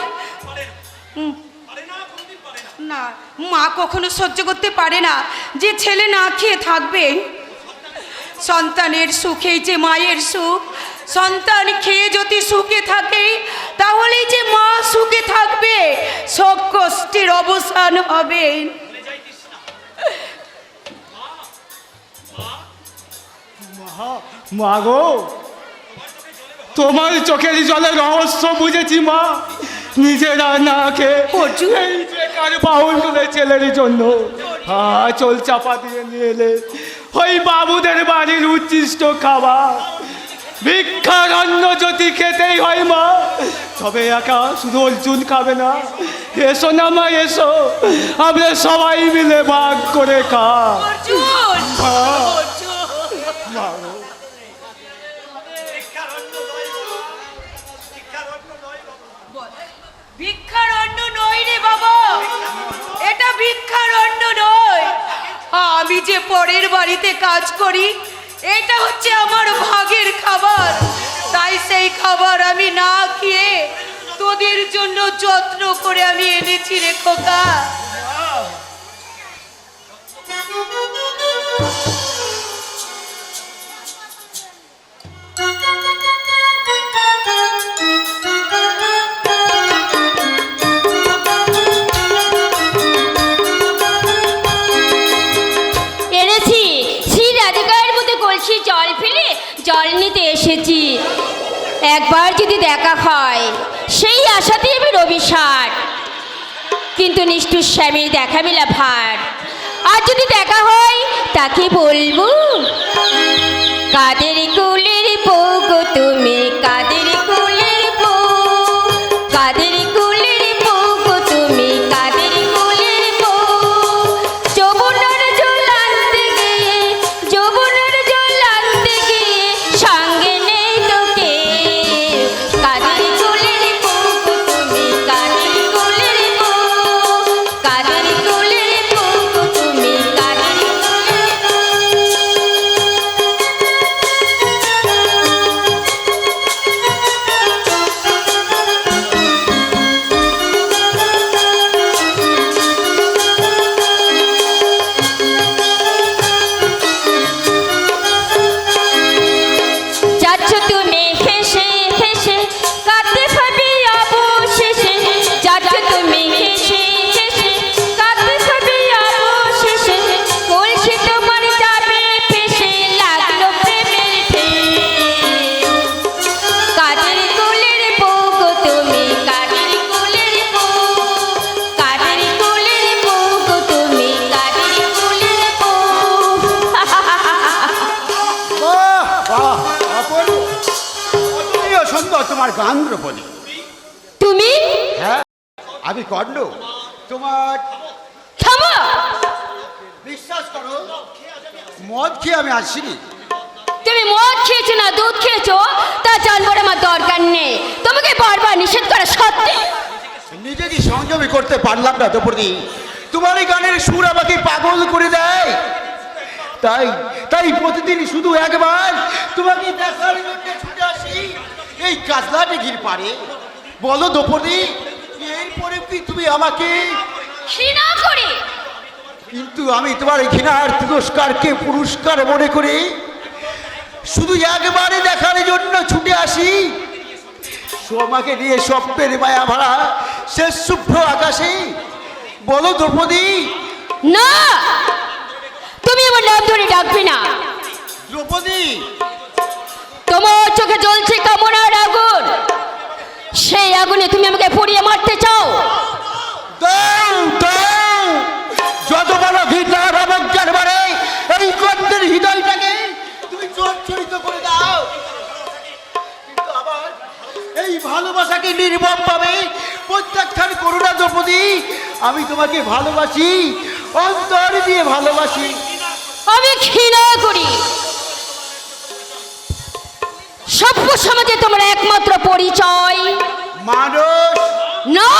না, মা কখনো সহ্য করতে পারে না যে ছেলে না খেয়ে থাকবে। সন্তানের সুখেই যে মায়ের সুখ, সন্তান খেয়ে যদি সুখে থাকে তাহলেই যে মা সুখে থাকবে, সব কষ্টের অবসান হবে। মা গো, তোমার চোখের জলের রহস্য বুঝেছি মা। নিজেরা না খেয়ে অর্জুন, এই বেকার বাউল তুলে ছেলের জন্য চল চাপা দিয়ে নিয়ে এলে ওই বাবুদের বাড়ির উচ্ছিষ্ট খাবার। ভিক্ষার অন্ন যদি খেতেই হয় মা, তবে একা শুধু অর্জুন খাবে না। এসো না মা, এসো, আমরা সবাই মিলে ভাগ করে খা। অর্জুন, মা গো, ভিক্ষার অন্ন নয় রে বাবা, এটা ভিক্ষার অন্ন নয়। আমি যে পরের বাড়িতে কাজ করি, এটা হচ্ছে আমার ভাগের খাবার। তাই সেই খাবার আমি না খেয়ে তোদের জন্য যত্ন করে আমি এনেছি রে খোকা। এনেছি শ্রী রাধিকার মধ্যে কলসি জল ফেলে জল নিতে এসেছি। একবার যদি দেখা হয় সেই আশাতেই আমি রবিশাট, কিন্তু নিষ্ঠুর স্বামীর দেখা মিলা ভার। আর যদি দেখা হয় তাকে বলবো, কাদের কুলের বউ গো তুমি, কাদের কুলের বউ, কাদের কুলের বউ গো তুমি, কাদের কুলের বউ। যৌবনের জল আনতে গিয়ে, যৌবনের জল আনতে গিয়ে সঙ্গে নেই তোকে। কাদের কুলের বউ গো তুমি, কাদের কুলের বউ, কাদের কুলের বউ গো তুমি, কাদের কুলের যাচ্ছ তুমি হেসে হেসে, কাঁদতে হবে অবশেষে। যাচ্ছ তুমি হেসে হেসে, কাঁদতে হবে অবশেষে। কলসি তোমার যাবে ভেসে, লাগলো প্রেমের ঢেউ। কাদের কোলের বউ গো তুমি, কাদের কোলের বউ, কাদের কোলের বউ গো তুমি, কাদের কোলের বউ। বাহ বাহ, অপূর্ব, অতুলনীয় সুন্দর তোমার গান দ্রৌপদী। তুমি হ্যাঁ, আমি কর্ণ। তোমার থামো। বিশ্বাস করো, মদ খেয়ে আমি আসিনি। তুমি মদ খেয়েছো না দুধ খেয়েছো তা জানবার আমার দরকার নেই। তোমাকে বারবার নিষেধ করা সত্ত্বে নিজেকে সংযমী করতে পারলাম না দ্রৌপদী। তোমার এই গানের সুর আমাকে পাগল করে দেয়। তাই তাই প্রতিদিন শুধু একবার তোমাকে দেখার জন্য ছুটে আসি এই কাজলা দিঘির পারে। বলো দ্রৌপদী, এরপরে কি তুমি আমাকে? ঘৃণা করে। কিন্তু আমি তোমার এই ঘৃণার তিরস্কারকে পুরস্কার মনে করি শুধু একবারে দেখার জন্য ছুটে আসি। আমাকে নিয়ে স্বপ্নের মায়া ভরা শেষ শুভ্র আকাশে। বলো দ্রৌপদী। না, তুমি আমার নাম ধরে ডাকবে না। দ্রৌপদী, তোমার চোখে জ্বলছে কামনার আগুন, সেই আগুনে তুমি আমাকে পুড়িয়ে মারতে চাও। দাও দাও, যত বড় ঘৃণার অবজ্ঞার বারে এই কর্ণের হৃদয়টাকে তুমি চরিত করে দাও। কিন্তু আবার এই ভালোবাসাকে নির্মম ভাবে প্রত্যাখ্যান করো না দ্রৌপদী। আমি তোমাকে ভালোবাসি, অন্তর দিয়ে ভালোবাসি। আমি ঘৃণা করি। সভ্য সমাজে তোমার একমাত্র পরিচয় মানুষ। না,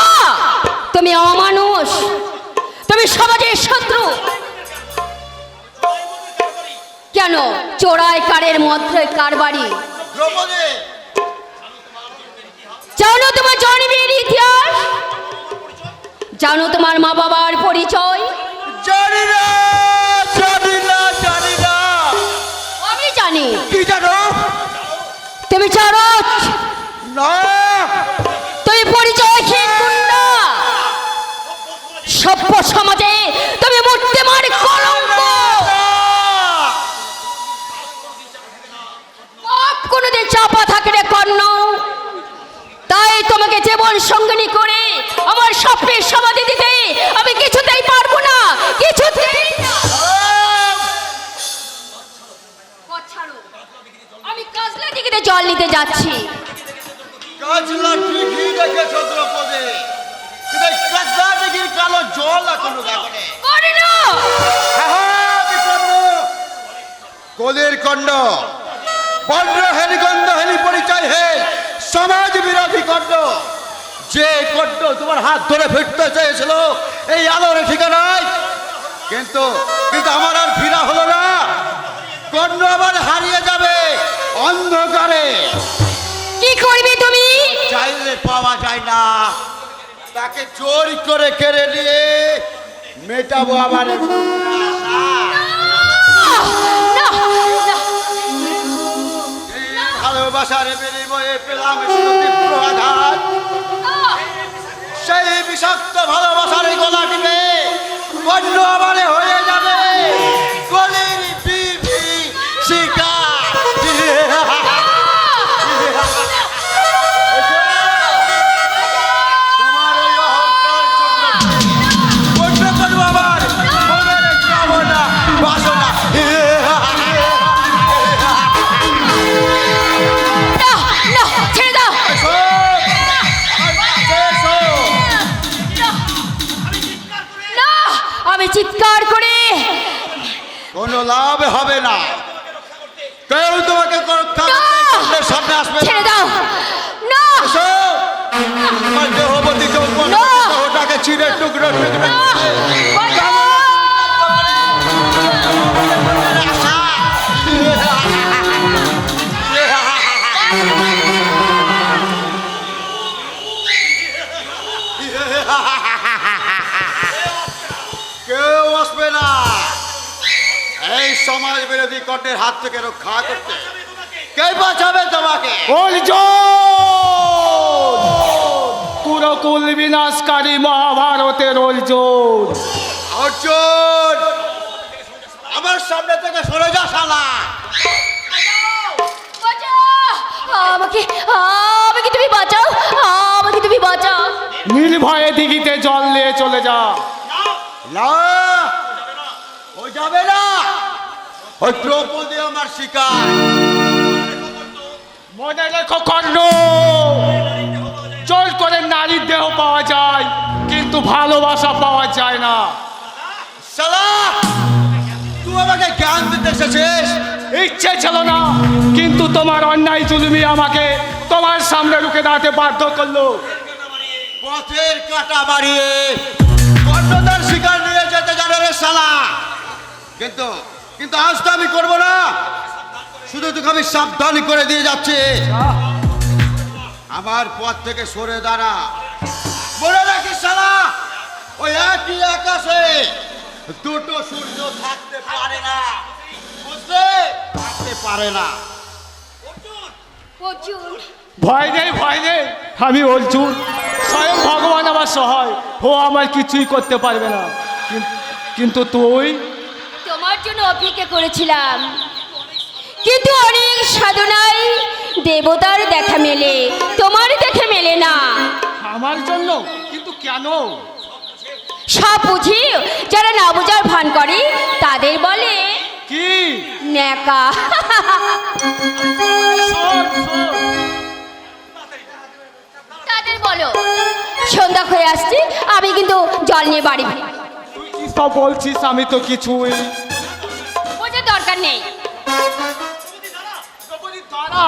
তুমি অমানুষ, তুমি সমাজের শত্রু। কেন চোরাই কারের মধ্যে কারবারি? দ্রৌপদী, জানো তোমার জন্মের ইতিহাস? জানো তোমার মা বাবার পরিচয়? জানি না, জানি না, জানি না। আমি জানি। কি জানো? তুমি জানো না, তুমি পরিচয়হীন গুন্ডা। সভ্য সমাজে তুমি মূর্তিমান কলঙ্ক। পাপ কোনোদিন চাপা থাকে রে কর্ণ। তাই তোমাকে জীবন সঙ্গিনী করে আমার স্বপ্নের সমাধি দিতে আমি কিছুতেই পারবো না, কিছুতেই না। আমি কাজলা দিঘিতে জল নিতে যাচ্ছি। কাজলা দিঘি দেখেছো দ্রৌপদী, কিন্তু এই কাজলা দিঘির কালো জল এখনো দেখোনি। কর্ণ, হ্যাঁ, হ্যাঁ, আমি কর্ণ, কোলের কর্ণ, বর্ণ হেলি গন্ধ হেলি পরিচয় হে সমাজ বিরোধী কর্ণ। যে কর্ণ তোমার হাত ধরে ফিরতে চেয়েছিল এই আলোর ঠিকানায়, কিন্তু কিন্তু আমার আর ফিরা হলো না। কর্ণ আবার হারিয়ে যাবে অন্ধকারে। কি করবে তুমি? চাইলে পাওয়া যায় না, তাকে জোর করে কেড়ে নিয়ে মেটাবো আমার না, না, ভালোবাসার বিনিময়ে পেলাম শুধু তীব্র আঘাত। সেই বিষাক্ত ভালোবাসার গলা টিপে বন্য আমারে হয়ে যাবে গলির বিবি শিকার। তোমার ওই অহংকার বন্ধ করবো আমার মনের কামনা বাসনা। না, না, ছেড়ে দাও। না, আমি চিৎকার করে কোনো লাভ হবে না, কেউ তোমাকে রক্ষা করতে চোখের সামনে আসবে না। ছেড়ে দাও। না, এসো, আমার দেহবতী যৌবন না। দেহটাকে ছিঁড়ে টুকরো টুকরো না, বাঁচাও। কেউ আসবে না এই সমাজ বিরোধী কর্ণের হাত থেকে রক্ষা করতে। কে বাঁচাবে তোমাকে? অর্জুন, কুরকুল বিনাশকারী মহাভারতের অর্জুন। অর্জুন, আমার সামনে থেকে সরে যা শালা। বাঁচাও। আমাকে আমাকে তুমি বাঁচাও, আমাকে তুমি বাঁচাও। নির্ভয়ে দিঘিতে জল নিয়ে চলে যা। না, ও যাবে না। ওই দ্রৌপদী আমার শিকার। মনে রেখো কর্ণ, জোর করে নারীর দেহ পাওয়া যায় কিন্তু ভালোবাসা পাওয়া যায় না। শালা, তুই আমাকে জ্ঞান দিতে এসেছিস? ইচ্ছে ছিল না, কিন্তু তোমার অন্যায় জুলুমি আমাকে তোমার সামনে রুখে দাঁড়াতে বাধ্য করলো। পথের কাঁটা বাড়িয়ে কর্ণদার শিকার নিয়ে যেতে জানে রে শালা। কিন্তু কিন্তু আজ তো আমি করবো না, শুধু তোকে আমি সাবধান করে দিয়ে যাচ্ছি। আমার পথ থেকে সরে দাঁড়া। মনে রাখিস শালা, ওই একই আকাশে দুটো সূর্য থাকতে পারে না, বুঝলে? থাকতে পারে না। অর্জুন, ভয় নেই, ভয় নেই, আমি অর্জুন, স্বয়ং ভগবান আমার সহায়, ও আমার কিছুই করতে পারবে না। কিন্তু তুই? তোমার জন্য অপেক্ষা করেছিলাম, কিন্তু অনেক সাধনায় দেবতার দেখা মেলে, তোমার দেখা মেলে না। আমার জন্য? কিন্তু কেন? সব বুঝি যারা না বোঝার ভান করে তাদের বলে কি? ন্যাকা। শোন, শোন। তাদের বলো সন্ধ্যা হয়ে আসছে, আমি কিন্তু জল নিয়ে বাড়ি ফিরি। তুই কি সব বলছিস? আমি তো কিছুই। বোঝার দরকার নেই। দাঁড়া,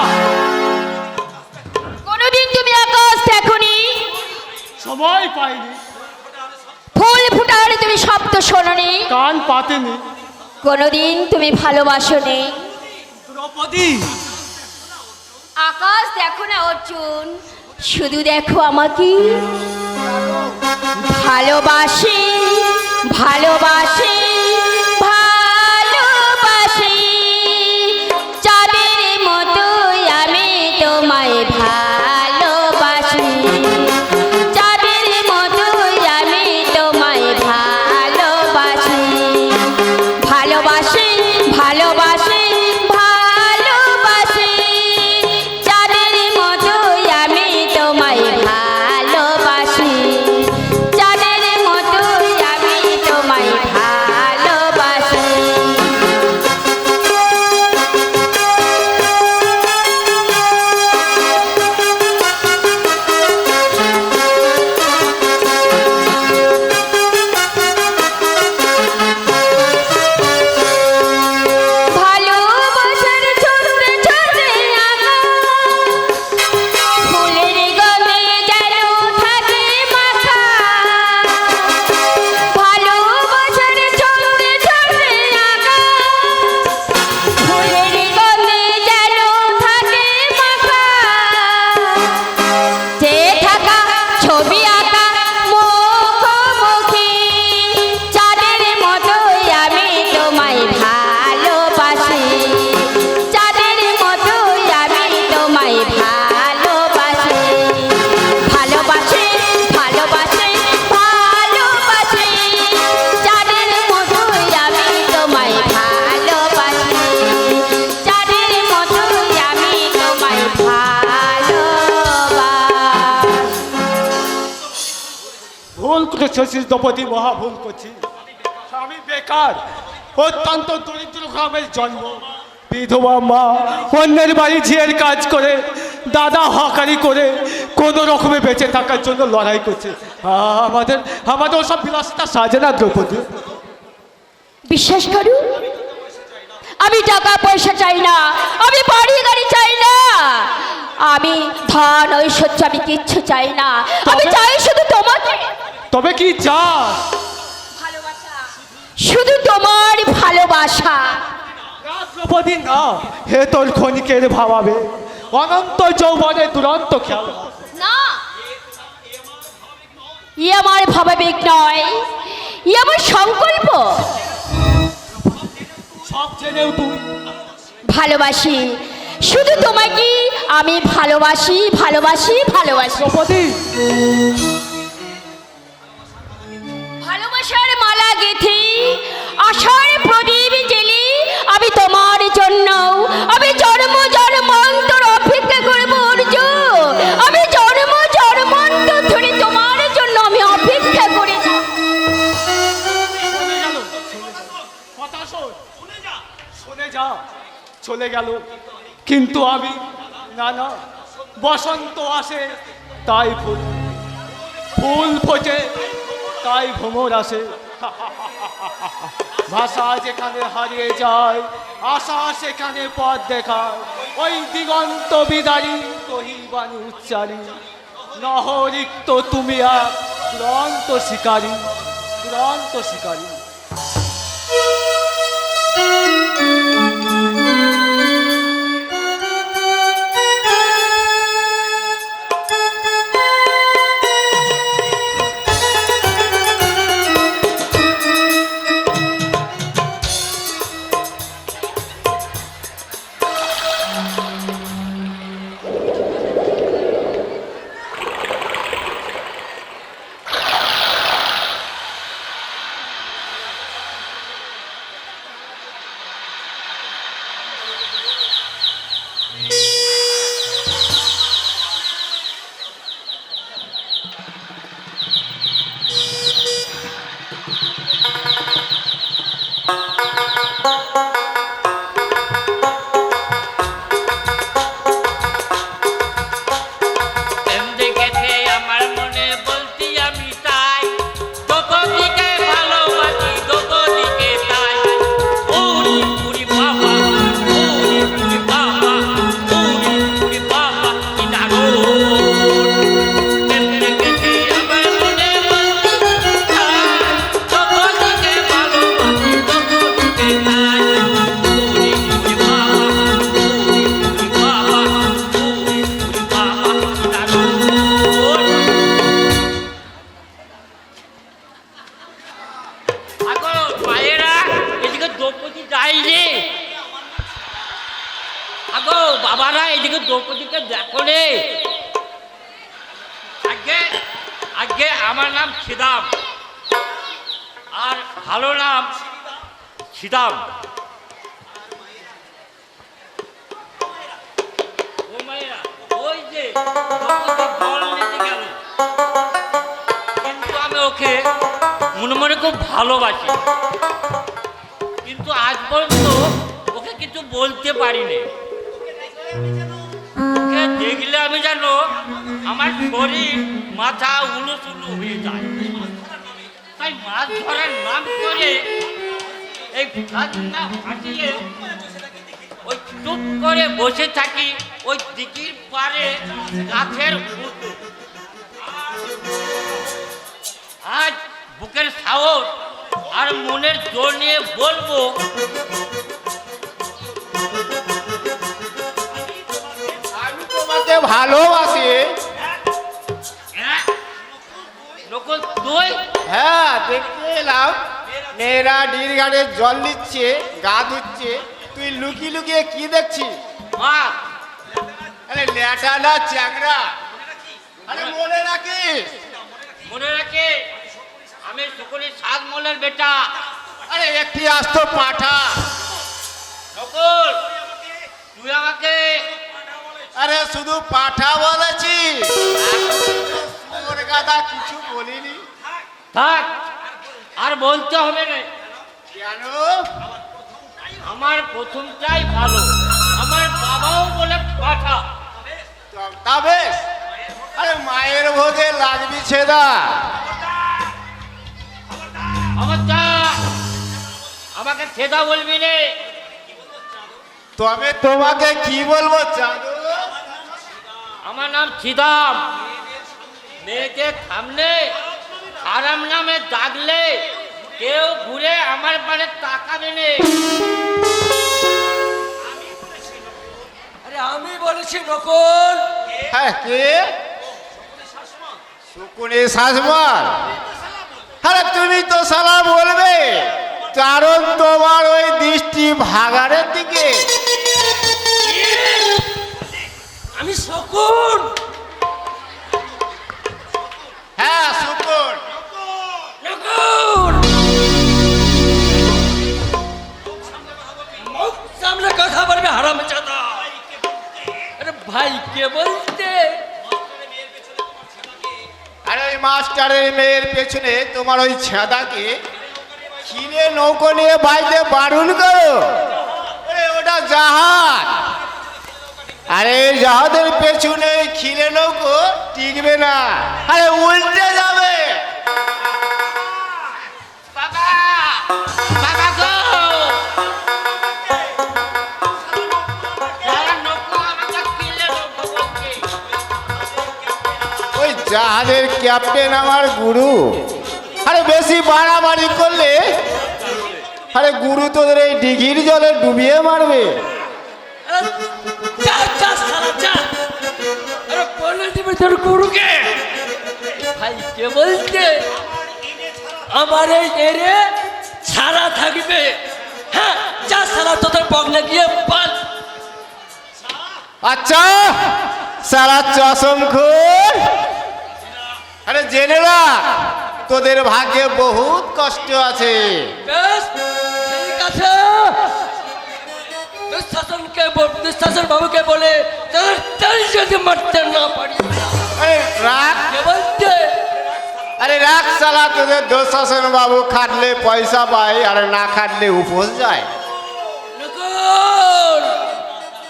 কোনোদিন তুমি আকাশ দেখোনি, সময় পাইনি, ফুল ফুটার তুমি শব্দ শোনোনি, কান পাতেনি। কোনোদিন তুমি ভালোবাসোনি। দ্রৌপদী, আকাশ দেখো না অর্জুন, শুধু দেখো আমাকে। ভালোবাসি, ভালোবাসি, ভালোবাসি, চাঁদের মতোই আমি তোমায় ভালোবাসি, চাঁদের মতোই আমি তোমায় ভালোবাসি, ভালোবাসি, ভালোবাসি, ভালোবাসি, চাঁদের মতোই আমি তোমায় ভালোবাসি, চাঁদের মতোই আমি তোমায় ভালোবাসি। শশীর দ্রৌপদী মহা ভুল করছি। আমি বেকার, অত্যন্ত দরিদ্র গ্রামের জন্ম, বিধবা মা, অন্যের বাড়ি ঝিয়ের কাজ করে, দাদা হকারি করে কোনো রকমে বেঁচে থাকার জন্য লড়াই করছে। আমাদের আমাদের ওসব বিলাসিতা সাজে না দ্রৌপদী। বিশ্বাস করু, আমি টাকা পয়সা চাই না, আমি বাড়ি গাড়ি চাই না, আমি ধন ঐশ্বর্য আমি কিচ্ছু চাই না, আমি চাই শুধু তোমাকে। তবে কি চাস? ভালোবাসা, শুধু তোমার ভালোবাসা। না দ্রৌপদী না, হে তোর ক্ষণিকের ভাবাবে, অনন্ত যৌবনে দুরন্ত খেয়াল। না, ই আমার ভাবাবেগ নয়, ই আমার সংকল্প। সব জেনেও তুই ভালোবাসি, শুধু তোমাকে আমি ভালোবাসি, ভালোবাসি, ভালোবাসি। দ্রৌপদী, ভালোবাসার মালা গেথে, আশার প্রদীপ জেলে আমি তোমার জন্য, আমি জন্ম জন্মান্তর অপেক্ষা করব অর্জুন, আমি জন্ম জন্মান্তর ধরে তোমার জন্য আমি অপেক্ষা করে যাব। কথা শোন, শুনে যা, চলে গেল, কিন্তু আমি না না, বসন্ত আসে তাই ফুল, ফুল ফোটে তাই ভ্রমর আসে। ভাষা যেখানে হারিয়ে যায়, আশা সেখানে পথ দেখায়, ওই দিগন্ত বিদারী কহিবাণী উচ্চারি, নহরিক্ত তুমি এক দুরন্ত শিকারী, দুরন্ত শিকারী। বাবারা এদিকে দ্রৌপদীকে দেখো রে। আগে আমার নাম ছিদাম, আর ভালো নাম ছিদাম। ও মায়েরা, ওই যে জল নিতে গেল, কিন্তু আমি ওকে মনে মনে খুব ভালোবাসি, কিন্তু আজ পর্যন্ত ওকে কিছু বলতে পারিনি। ওকে দেখলে আমি জানো আমার শরীর মাথা উলুসুলু হয়ে যায়, তাই মাছ ধরার নাম করে এই ভাতনা ফাটিয়ে ওই চুপ করে বসে থাকি ওই দিঘির পারে গাছের। আজ বুকের সাহস আর মনের জোর নিয়ে বলবো, আমি তোমাকে ভালোবাসি। তুই? হ্যাঁ, দেখতে এলাম মেয়েরা ডির ঘাটে জল নিচ্ছে, গা ধুচ্ছে, তুই লুকিয়ে লুকিয়ে কি দেখছিস? মা, আরে ল্যাটা না চ্যাংরা, আরে মনে রাখিস। মনে রাখে আমি সকলের সাত মলের বেটা। আরে একটি আস্ত পাঠা। নকুল, তুই আমাকে আরে শুধু পাঠা বলেছি, গাদা কিছু বলিনি। থাক, আর বলতে হবে না। কেন? আমার প্রথমটাই ভালো, আমার বাবাও বলে পাঠা। তা বেশ, আরে মায়ের ভোগে লাগবি ছেদা। আমাকে ছেদা বলবি রে। তবে তোমাকে কি বলবো চাঁদু? আমার নাম ছিদাম। মেয়েকে সামনে আরাম নামে ডাকলে কেউ ঘুরে আমার পানে তাকাবে নে। আরে আমি বলেছি নকল। হ্যাঁ, কে? শুকুনি শাসমল। আরে তুমি তো শালা বলবে, কারণ তোমার ওই দৃষ্টি ভাগাড়ের দিকে। আমি শকুন। হ্যাঁ, শুকুন। নকুল, মুখ সামনে কথা বলবে হারামজাদা। আরে ভাই কে বলতে? আরে ওই মাস্টারের মেয়ের পেছনে তোমার ওই ছেদাকে খিলে নৌকো নিয়ে বাইতে বারণ করো। আরে ওটা জাহাজ। আরে জাহাজের পেছনে খিলে নৌকো টিকবে না, আরে উল্টে যাবে। বাবা, বাবা গো, আমাকে কিলে নৌকো বলছে। ওই জাহাজের ক্যাপ্টেন আমার গুরু। আরে বেশি বাড়াবাড়ি করলে আরে গুরু তোদের এই দিঘির জলে ডুবিয়ে মারবে। যা যা সালা যা। আরে বলে দিবে তোর গুরুকে। ভাই কে বলতে? আমার এই এরে ছাড়া থাকবে। হ্যাঁ, যা সালা তোদের বগলে গিয়ে পাল। আচ্ছা, সারা চশম খোর। আরে জেনে রাখ, তোদের ভাগ্যে বহুত কষ্ট আছে। বেশ, ঠিক আছে। দুঃশাসন বাবুকে বলে তোদের তেল যদি মারতে না পারি। আরে রাখ, কে বলতে? আরে রাখ সালা, তোদের দুঃশাসন বাবু খাটলে পয়সা পায়, আর না খাটলে উপোস যায়। নকুল,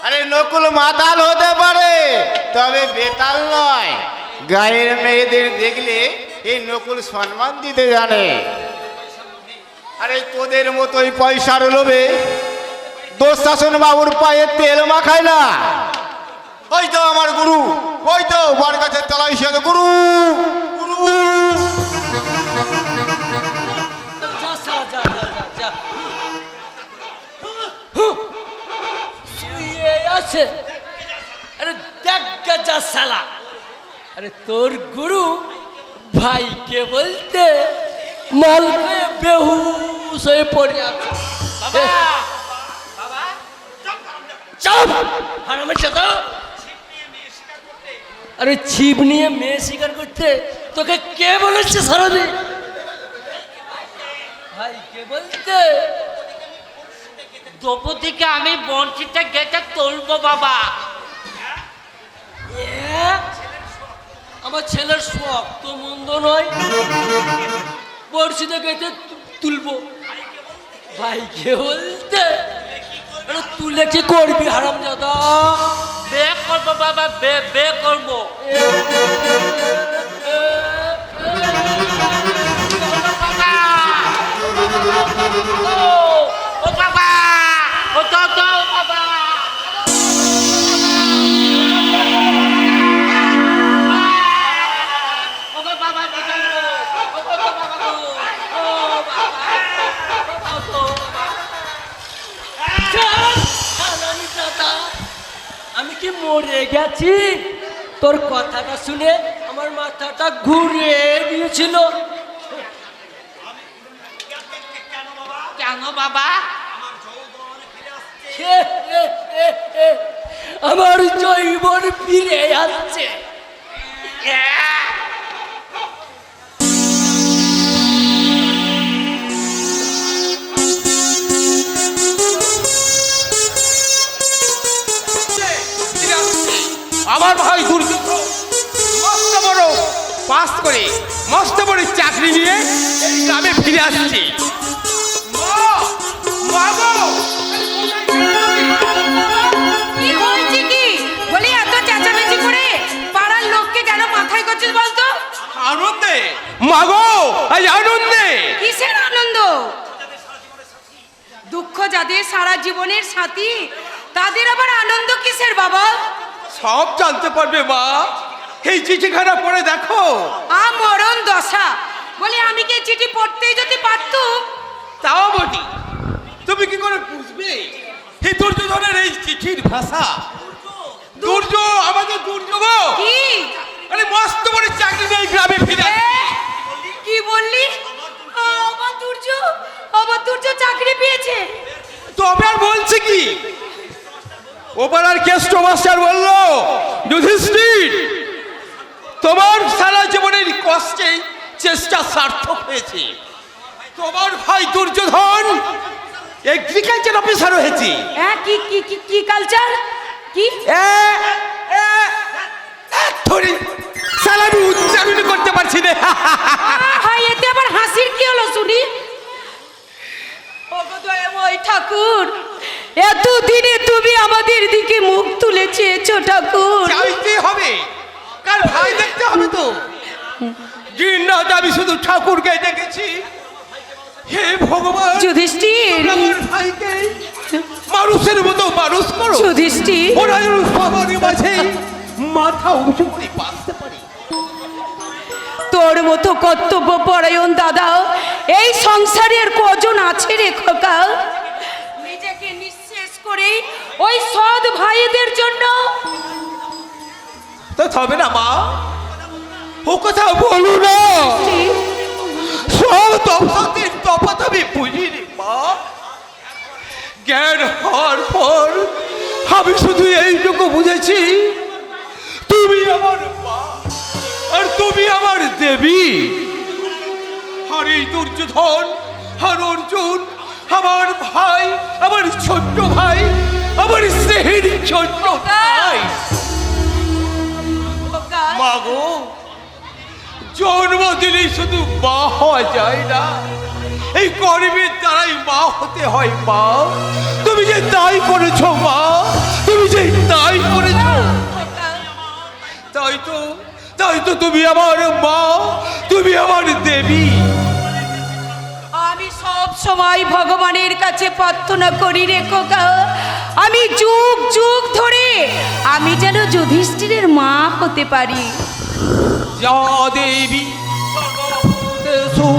আরে নকুল মাতাল হতে পারে, তবে বেতাল নয়। গায়ের মেয়েদের দেখলে এই নকুল সম্মান দিতে জানে। আরে তোদের মতোই পয়সার লোভে দুঃশাসন বাবুর পায়ে তেল মাখায় না। ওই তো আমার গুরু, ওই তো বর গাছের তলায় সে গুরু গুরু। যা সালা যা যা যা যা। শুয়ে আছে। আরে দেখ গে যা সালা। আরে তোর গুরু ভাইকে বলতে মাল খেয়ে বেহুশ হয়ে পড়ে আছে। চুপ! হারামজাদা! আরে ছিপ নিয়ে মেয়ে শিকার করতে তোকে কে বলেছে সারাদিন? ভাই কে বলতে? দ্রৌপদীকে আমি বঞ্চিতে গেটে তুলবো বাবা। আমার ছেলের শখ তো মন্দ নয়, বড়শিতে গেটে তুলবো। ভাইকে বলতে তুলে কি করবি হারামজাদা? বে করবো বাবা, বে বে করবো। ও বাবা, ও তো বাবা। আমি কি মরে গেছি? তোর কথাটা শুনে আমার মাথাটা ঘুরে গিয়েছিল। কেন বাবা? আমার জৈবন ফিরে আসছে। আমার ভাই দুর্যোধন মস্ত বড় পাস করে মস্ত বড় চাকরি নিয়ে এই গ্রামে ফিরে আসছি। মা গো! কি হয়েছে কি বলি এত চেঁচামেচি করে পাড়ার লোককে কেন মাথায় করছিস বলতো? আনন্দে মা গো, আজ আনন্দে। কিসের আনন্দ? দুঃখ যাদের সারা জীবনের সাথী তাদের আবার আনন্দ কিসের বাবা? সব জানতে পারবে মা, এই চিঠিখানা পড়ে দেখো। মরণ দশা। বলি আমি কি চিঠি পড়তেই যদি পারতুম? তাও বটি, তুমি কি করে বুঝবে এই দুর্যোধনের এই চিঠির ভাষা? দুর্য, আমাদের দুর্যোগ। কি? আরে মস্ত বড় চাকরি নেই গ্রামে ফিরে আসছি। কি বললি? আমার দুর্য চাকরি পেয়েছে। তবে আর বলছে কি? ওপার আর কেষ্ট মাস্টার বললো, যুধিষ্ঠির তোমার সারা জীবনের কষ্টে চেষ্টা সার্থক হয়েছে। তোমার ভাই দুর্যোধন এগ্রিকালচার অফিসার হয়েছে। হ্যাঁ, কি কি কি কি কালচার? কি? আমি উচ্চারণ করতে পারছি না। হাই, এতে আবার হাসির কি হলো শুনি? ওগো দয়াময় ঠাকুর, এতদিনে তুমি আমাদের দিকে মুখ তুলে চেয়েছো ঠাকুর। চাইতে হবে, কার ভাই দেখতে হবে তো। জিন্নাত আমি শুধু ঠাকুরকে দেখেছি। হে ভগবান, যুধিষ্ঠির, আমার ভাইকে মানুষের মতো মানুষ করো। যুধিষ্ঠির, ওরা যেন সবার মাঝে মাথা উঁচু করে বাঁচতে পারে। তোর মতো কর্তব্য পরায়ণ দাদা এই সংসারের কজন আছে রে খোকা? নিজেকে নিঃশেষ করে ওই সৎ ভাইদের জন্য। তো হবে না মা, ও কথা বলো না। সব তফাতের তফাৎ আমি বুঝি রে মা। জ্ঞান হওয়ার পর আমি শুধু এইটুকু বুঝেছি, তুমি আমার মা আর তুমি আমার দেবী। আর এই দুর্যোধন আর অর্জুন আমার ভাই, আমার ছোট্ট ভাই, আমার স্নেহের ছোট্ট ভাই। মা গো, জন্ম দিলেই শুধু মা হওয়া যায় না, এই কর্মের দ্বারাই মা হতে হয়। মা, তুমি যে তাই করেছো মা, তুমি যে তাই করেছো। তাই তো তুমি আমার মা, তুমি আমার দেবী। আমি সব সময় ভগবানের কাছে প্রার্থনা করি রে খোকা, আমি যুগ যুগ ধরে আমি যেন যুধিষ্ঠিরের মা হতে পারি। যা দেবী সর্বভূতেষু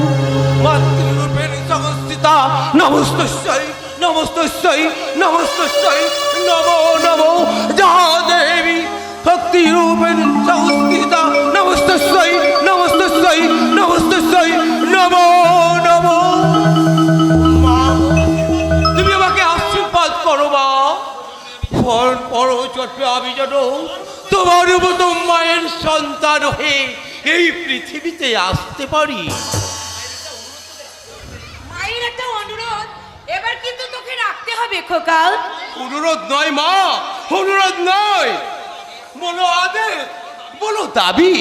মাতৃরূপেণ সংস্থিতা নমস্তস্যৈ নমস্তস্যৈ নমস্তস্যৈ নমো নমো। যা দেবী ভক্তিরূপেণ সংস্থিতা নমস্তস্যৈ নমস্তস্যৈ নমস্তস্যৈ নমো নমো। মা, তুমি আমাকে আশীর্বাদ করো মা। পরো চটবে আমি যেন তোমার মতো মায়ের সন্তান হয়ে এই পৃথিবীতে আসতে পারি। মায়ের একটা অনুরোধ এবার কিন্তু তোকে রাখতে হবে খোকা। অনুরোধ নয় মা, অনুরোধ নয়, বলো আদেশ, বলো দাবি।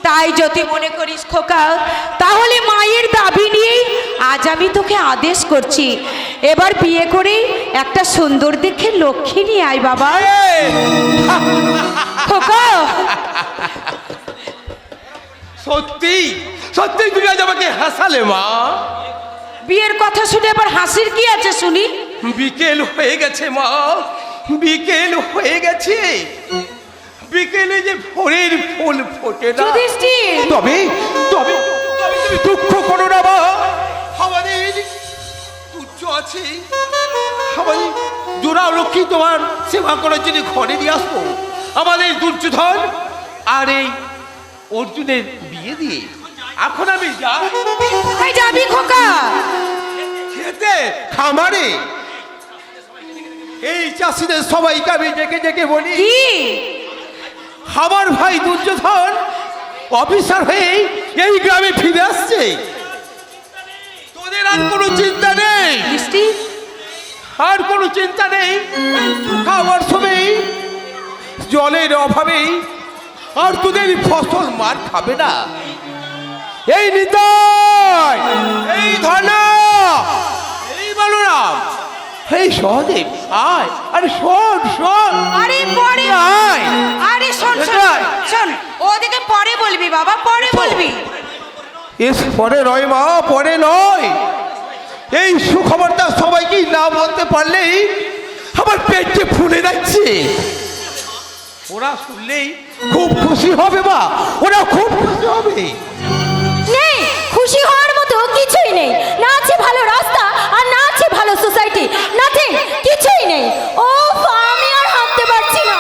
তাই যদি মনে করিস খোকা, তাহলে মায়ের দাবি নিয়েই আজ আমি তোকে আদেশ করছি, এবার বিয়ে করে একটা সুন্দর দেখে লক্ষ্মী নিয়ে আয় বাবা। খোকা, সত্যি সত্যি তুমি আজ আমাকে হাসালে মা। বিয়ের কথা শুনে আবার হাসির কি আছে শুনি? বিকেল হয়ে গেছে মা, বিকেল হয়ে গেছে। বিকেলে যে ভোরের ফুল ফোটে না। যুধিষ্ঠির, তবে তবে তবে তুমি দুঃখ করো না মা, আমাদের তুচ্ছ আছে। আমাদের জোড়া লক্ষ্মী তোমার সেবা করার জন্য ঘরে নিয়ে আসবো। আমাদের দুর্যোধন আর এই অর্জুনের বিয়ে দিয়ে এখন আমি যাই। কোথায় যাবি খোকা? খেতে, খামারে। এই চাষিদের সবাইকে আমি ডেকে ডেকে বলি, কি? আমার ভাই দুর্যোধন অফিসার হয়ে এই গ্রামে ফিরে আসছে। তোদের আর কোনো চিন্তা নেই, দৃষ্টি, আর কোনো চিন্তা নেই। খাওয়ার সময় জলের অভাবে আর তোদের ফসল মার খাবে না। এই নিতাই, এই ধনা, এই বলরাম, এই সহদেব, আয়, আরে শোন শোন, আরে পরে আয়, আরে শোন শোন এটাই। শোন, ওদিকে পরে বলবি বাবা, পরে বলবি। এস পরে নয় মা, পরে নয়। এই সুখবরটা সবাইকে না বলতে পারলেই আমার পেটে ফুলে যাচ্ছে। ওরা শুনলেই খুব খুশি হবে মা, ওরা খুব খুশি হবে। নেই, খুশি হওয়ার মতো কিছুই নেই। না আছে ভালো রাস্তা, আর না আছে ভালো সোসাইটি, নাথিং, কিছুই নেই। ও আমি আর হাঁটতে পারছি না।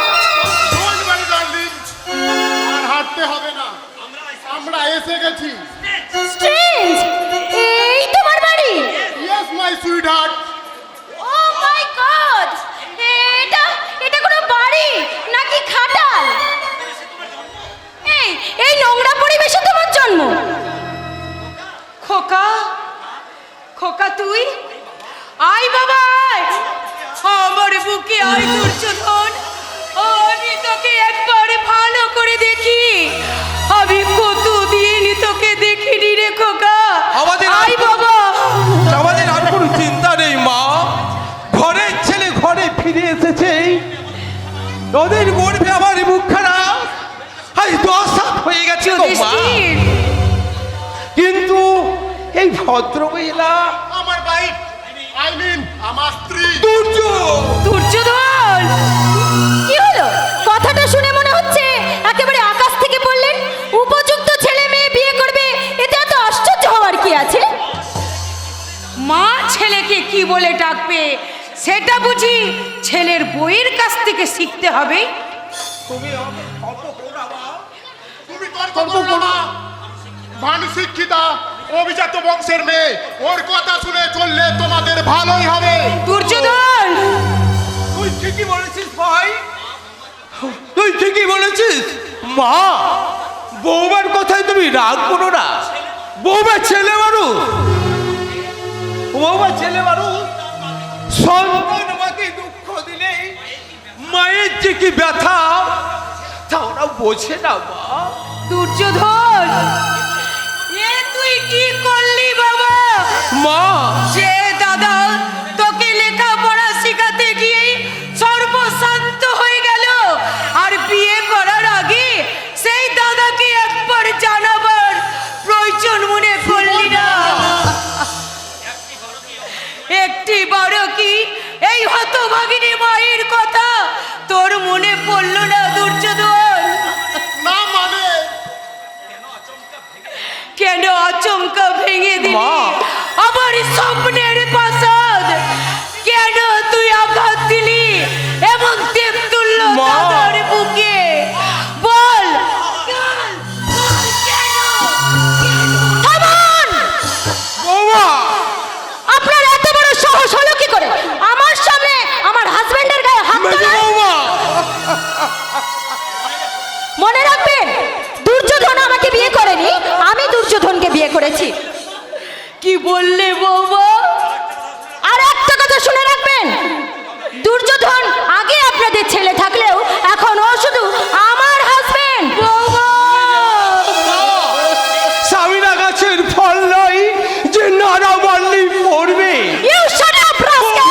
আর হাঁটতে হবে না, আমরা এসে গেছি। স্ট্রেঞ্জ, এই তোমার বাড়ি? Yes my sweetheart. Oh my God, এটা এটা কোনো বাড়ি নাকি খাটাল? এই নোংরা পরিবেশে তোমার জন্ম? খোকা, খোকা তুই আয় বাবা আয়, আমার বুকে আয় দুর্যোধন। আমি তোকে একবারে ভালো করে দেখি, আমি কতদিন তোকে দেখিনি রে খোকা। আয় বাবা। আমাদের আর কোনো চিন্তা নেই মা, ঘরের ছেলে ঘরে ফিরে এসেছে। ওদের গর্বে আমার মুখখানা আজ 10 সাত হয়ে গেছে গো মা। যুধিষ্ঠির, কিন্তু এই ভদ্র মহিলা আমার বাইক, আই মিন আমার স্ত্রী। দুর্যোধন, কি হলো? কথাটা শুনে মনে হচ্ছে একেবারে আকাশ থেকে পড়লেন। উপযুক্ত ছেলে মেয়ে বিয়ে করবে, এতে এত আশ্চর্য হওয়ার কি আছে? মা ছেলেকে কি বলে ডাকবে সেটা বুঝি ছেলের বইয়ের কাছ থেকে শিখতে হবে। তুমি তর্ক করো না। মানুষ শিক্ষিতা, অভিজাত বংশের মেয়ে, ওর কথা শুনে চললে তোমাদের ভালোই হবে। দুর্যোধন, তুই ঠিকই বলেছিস ভাই, তুই ঠিকই বলেছিস মা। বৌমার কথায় তুমি রাগ করো না, বৌমা ছেলে মানুষ, বৌমা ছেলে মানুষ। সন্তান মাকে দুঃখ দিলে মায়ের যে কি ব্যথা তা ওরা বোঝে না মা। দুর্যোধন, এ তুই কি করলি বাবা? মা যে দাদা তোকে লেখাপড়া শেখাতে গিয়ে সর্বশান্ত হয়ে গেল, আর বিয়ে করার আগে সেই দাদাকে একবার জানাবার প্রয়োজন মনে করলি না? একটি বড় কি এই হতভাগিনী মায়ের কথা তোর মনে পড়লো না দুর্যোধন? না মানে কেন আচমকা ভেঙে দিলি মা। আমার স্বপ্নের প্রাসাদ? কেন তুই আঘাত দিলি এবং দেবতুল্য মা। দাদার বুকে? বল বল, বল কেন? থামুন! বৌমা আপনার এত বড় সাহস হলো কি করে আমার সামনে আমার হাজবেন্ডের গায়ে হাত মেজো তোলার? বৌমা, মনে রাখবেন, দুর্যোধন আমাকে বিয়ে করেনি, আমি দুর্যোধনকে বিয়ে করেছি। কি বললে বৌমা? আর একটা কথা শুনে রাখবেন, দুর্যোধন আগে আপনাদের ছেলে থাকলেও এখন ও শুধু আমার হাজবেন্ড। সামিনা গাছের ফল নয় যে নাড়া মারলেই পড়বে। You shut up, rascal!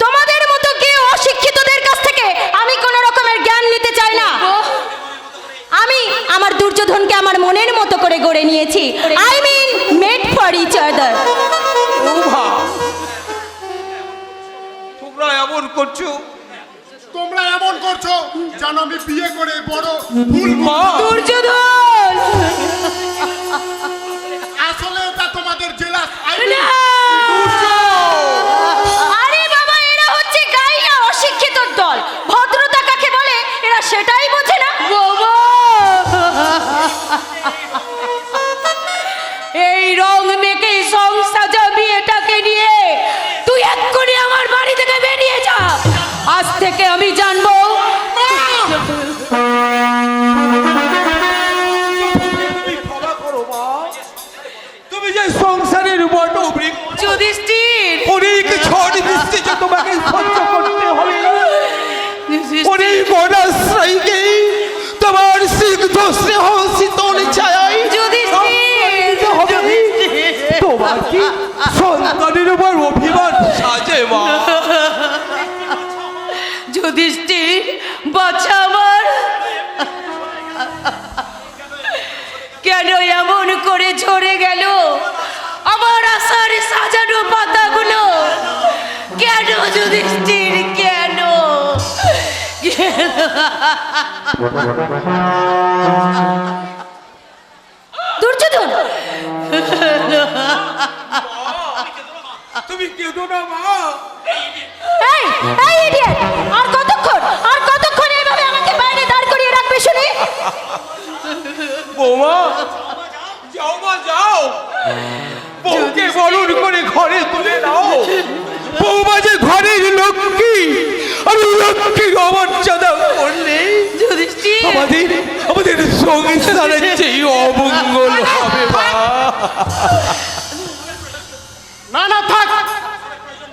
তোমাদের মতো কি অশিক্ষিতদের কাছ থেকে আমি কোন রকমের জ্ঞান নিতে চাই না। আমি আমার দুর্যোধনকে আমার মনের মতো করে গড়ে নিয়েছি। I mean made for each other. বৌমা, তোমরা এমন করছো? তোমরা এমন করছো যেন আমি বিয়ে করে বড় ভুল মা দুর্যোধন, আসলে এটা তোমাদের জেলাস না! আরে বাবা, এরা হচ্ছে গাইয়া অশিক্ষিতর দল। ভদ্রতা কাকে বলে এরা সেটাই বোঝে না। বাবা, এই রং মেখে সংসার বিয়েটাকে নিয়ে তুই এক্ষুনি আমার বাড়ি থেকে বেরিয়ে যা। আজ থেকে আমি জানবো তুমি ক্ষমা করো মা। তোমার কি সন্তানের উপর অভিমান সাজে মা? যুধিষ্ঠির বাচ্চা আমার, কেন এমন করে ঝরে গেল আমার আশার সাজানো পাতাগুলো? কেন যুধিষ্ঠির, কেন? দুর্যোধন, তুমি কেঁদো না মা। এই এই ইডিয়েট, আর কতক্ষণ এভাবে আমাকে বাইরে দাঁড় করিয়ে রাখবে শুনি? বৌমা যাও মা যাও, বউকে বরণ করে ঘরে তুলে নাও। বৌমা যে ঘরের লক্ষ্মী, আমি লক্ষ্মীর অমর্যাদা করলে যুধিষ্ঠির, আমাদের সংসারের চেয়ে অমঙ্গল হবে মা। না না থাক,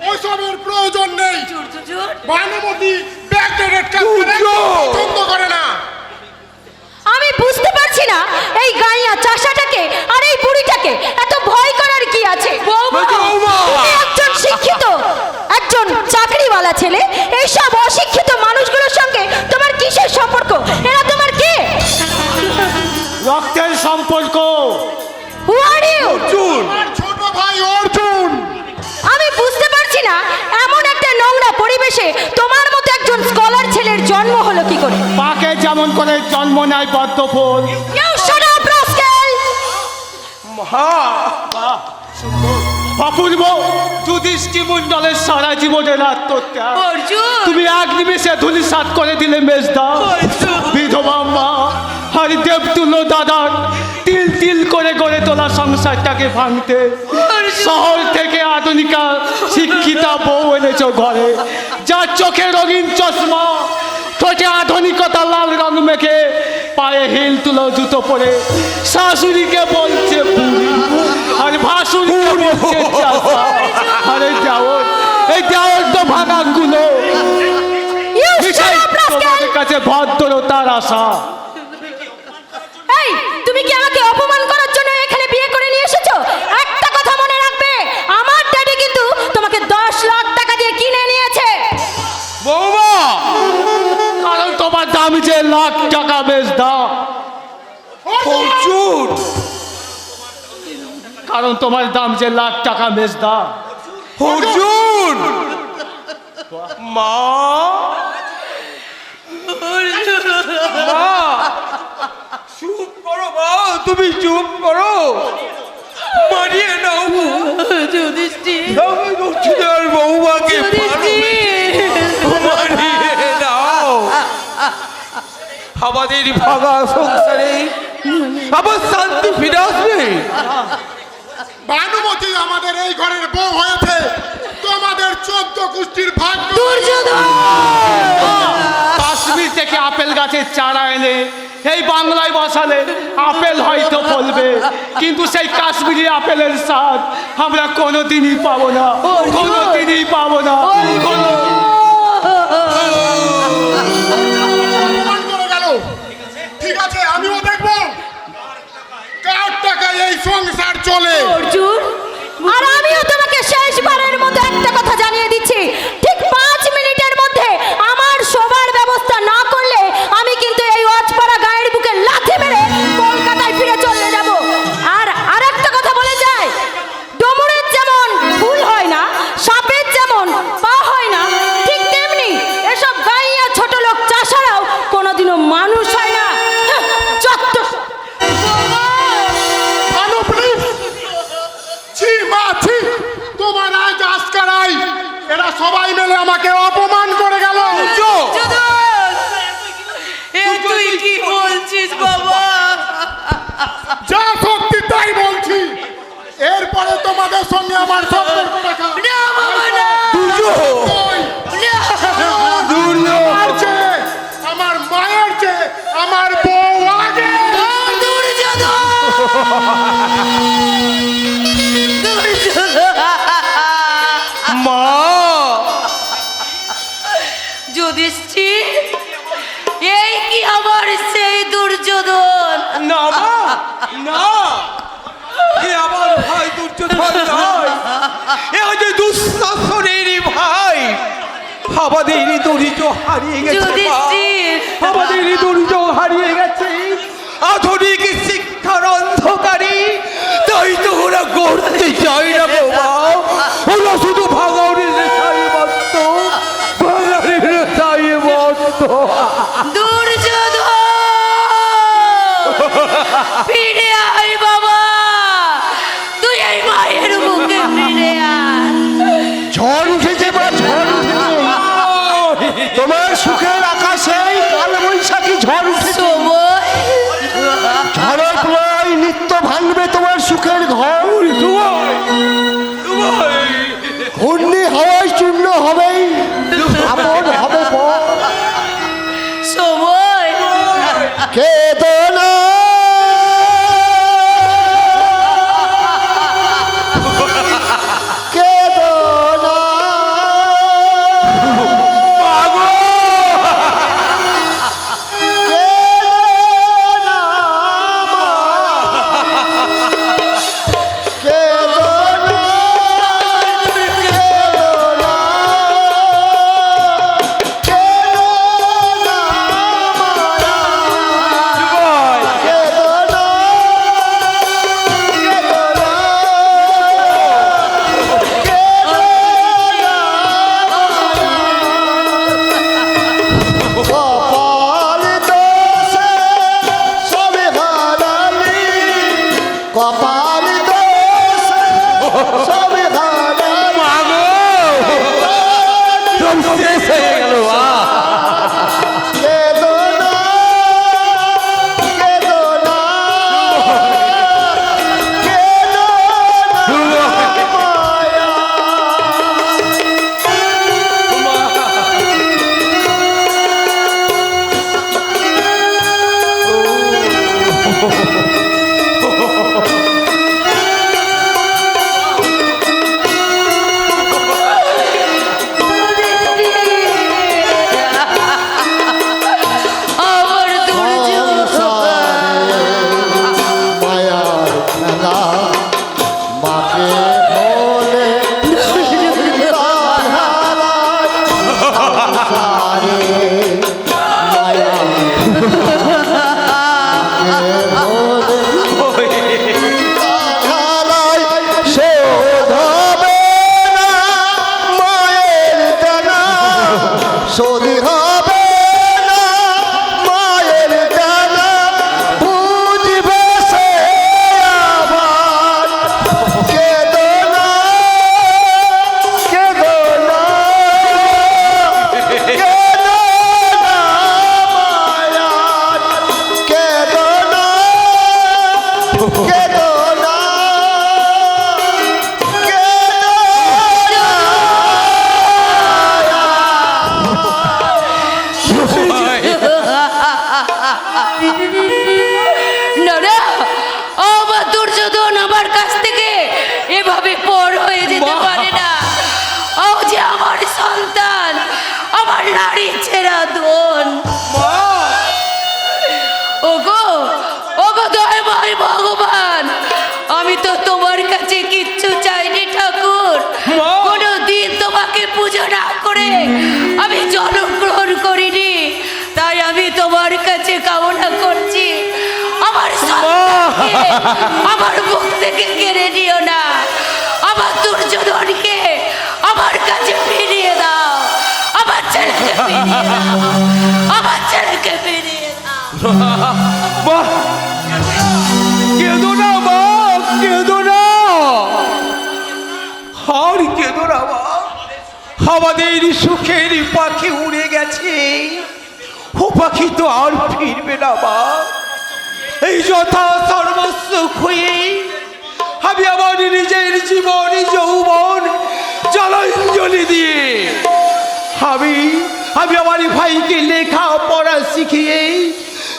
ওইসবের প্রয়োজন নেই। দুর্যোধন, ভানুমতি ব্যাকডেটেড কাজ করে পছন্দ করে না। আমি বুঝতে পারছি না এই গাইয়া চাষাটাকে আর এই বুড়িটাকে এত ভয় করার কি আছে? বৌমা! তুমি একজন শিক্ষিত, একজন চাকরিওয়ালা ছেলে, এইসব অশিক্ষিত মানুষগুলোর সঙ্গে তোমার কিসের সম্পর্ক? এরা তোমার কে? রক্তের সম্পর্ক। হু আর ইউ? আর ছোট ভাই অর্জুন। আমি বুঝতে পারছি না এমন একটা নোংরা পরিবেশে তোমার মতো একজন স্কলার ছেলের জন্ম হলো কি করে? পাকে যেমন করে জন্ম নেয় পদ্ম ফুল। You shut up, rascal! অপূর্ব যুধিষ্ঠির মণ্ডলের সারা জীবনের আত্মত্যাগ অর্জুন, তুমি এক নিমেষে ধূলিসাৎ করে দিলে মেজদা। বিধবা মা আর দেবতুল্য দাদার তিল তিল করে গড়ে তোলা সংসারটাকে ভাঙতে শহর থেকে আধুনিকা শিক্ষিতা বউ এনেছ ঘরে, যার চোখে রঙিন চশমা, ঠোঁটে আধুনিকতা লাল রং মেখে, পায়ে হিল তুলো জুতো পরে শাশুড়িকে বলছে বুড়ি, আর ভাসুরকে বলছে চাচা। আরে দেওর, এই দেওর তো ভাঙাগুলো You shut up, rascal! তোমাদের কাছে ভদ্রতার আশা। এই, তুমি কি আমাকে অপমান করার জন্য এখানে বিয়ে করে নিয়ে এসেছো? একটা কথা মনে রাখবে, আমার ড্যাডি কিন্তু তোমাকে 10 লাখ টাকা দিয়ে কিনে নিয়েছে। বৌমা কারণ তোমার দাম যে লাখ টাকা মেজদা। অর্জুন, কারণ তোমার দাম যে লাখ টাকা মেজদা। অর্জুন মা, মা চুপ করো মা, তুমি চুপ করো, মারিয়ে নাও যুধিষ্ঠির, দক্ষিণার বৌমাকে মারিয়ে নাও। আমাদের ভাঙা সংসারে আবার শান্তি ফিরে আসবে। ভানুমতি আমাদের এই ঘরের বউ হয়েছে, তোমাদের 14 কুষ্টির ভাগ্য। কাশ্মীর থেকে আপেল গাছের চারা এনে এই বাংলায় বসালে আপেল হয়তো ফলবে, কিন্তু সেই কাশ্মীরি আপেলের স্বাদ আমরা কোনোদিনই পাবো না, কোনোদিনই পাবো না। অপমান করে গেল। ঠিক আছে, আমিও দেখবো কার টাকায় এই সংসার চলে। অর্জুন, আর আমিও তোমাকে শেষবারের মতো একটা কথা জানিয়ে দিচ্ছি, ঠিক 5 মিনিটের মধ্যে আমার শোবার ব্যবস্থা না করলে আমি কিন্তু এই ওয়াজপাড়া গায়ের বুকে লাথি মেরে কলকাতায় ফিরে চলে যাব। আর আরেকটা কথা বলে যায়, ডমরের যেমন ফুল হয় না, সাপের যেমন পা হয় না, ঠিক তেমনি এসব গাইয়া ছোট লোক চাষারাও কোনোদিনও মানুষ হয় না। যত ভানু প্লিজ, ছি মা ছি, তোমার আজ আজকারাই এরা সবাই মিলে আমাকে অপমান করে গেল। তুই কি বলছিস বাবা? যা সত্যি তাই বলছি, এরপরে তোমাদের সঙ্গে আমার সম্পর্ক রাখা না বাবা, না, আমার চেয়ে, আমার মায়ের চেয়ে আমার বউ আগে। মা যুধিষ্ঠির, এই কি আমার সেই দুর্যোধন? না মা, না, এ আমার ভাই দুর্যোধন এ যে দুঃশাসনের ভাই আমাদের দরিদ্র হারিয়ে গেছে মা। যুধিষ্ঠির আমাদের দরিদ্র হারিয়ে গেছে আধুনিক শিক্ষার অন্ধকারে, তাই তো ওরা গড়তে চায় না বাবা। ওরা শুধু ভাঙাড়ির রেখায় মস্ত, ভাঙাড়ির রেখায় মস্ত। দুর্যোধন ফিরে আয় বাবা, তুই এই মায়ের মুখে ফিরে আয়। ঝড় উঠেছে বা ঝড় উঠেছে, তোমার সুখের আকাশে কাল বৈশাখী ঝড় উঠেছে। সময় ঝড়ের প্রলয় নিত্য ভাঙবে তোমার সুখের ঘর। ঘূর্ণি হাওয়ায় চূর্ণ হবেই, আপন হবে পর। সময় কেদনা কেদনা কেদনা কেদনা কপাল দোষ সবে হারালি কেদনা কেদনা কেদনা মায়া আমার দুর্যোধন মায়ার খেলা মাকে বলে সদি হবে না মায়ের জানা, বুঝবে সে আবার। কেদনা কেদনা কেদনা মায়ার কেদনা কেদনা না না, আমার দুর্যোধন আমার কাছ থেকে এভাবে পর হয়ে যেতে পারে না। ও যে আমার সন্তান, আমার নারী ছেড়া ধন। ওগো ওগো দয়াময় ভগবান, আমি তো তোমার কাছে কিচ্ছু চাইনি ঠাকুর। কোনোদিন তোমাকে পুজো না করে আমি জন্মগ্রহণ করিনি, তাই আমি তোমার কাছে কামনা করছি আমার সন্তানকে আমার মুখ থেকে কেড়ে নিও না। আমার দুর্যোধনকে আমার কাছে ফিরিয়ে দাও, আমার ছেলেকে ফিরিয়ে দাও, আমার ছেলেকে ফিরিয়ে দাও। কেঁদো না মা, কেঁদো না, আর কেঁদো না মা। আমাদের সুখের পাখি উড়ে গেছে, ও পাখি তো আর ফিরবে না মা। এই যথা সর্বস্ব খুঁয়ে আমি আমার নিজের জীবন যৌবন জলাঞ্জলি দিয়ে আমি আমার ভাইকে লেখা পড়া শিখিয়ে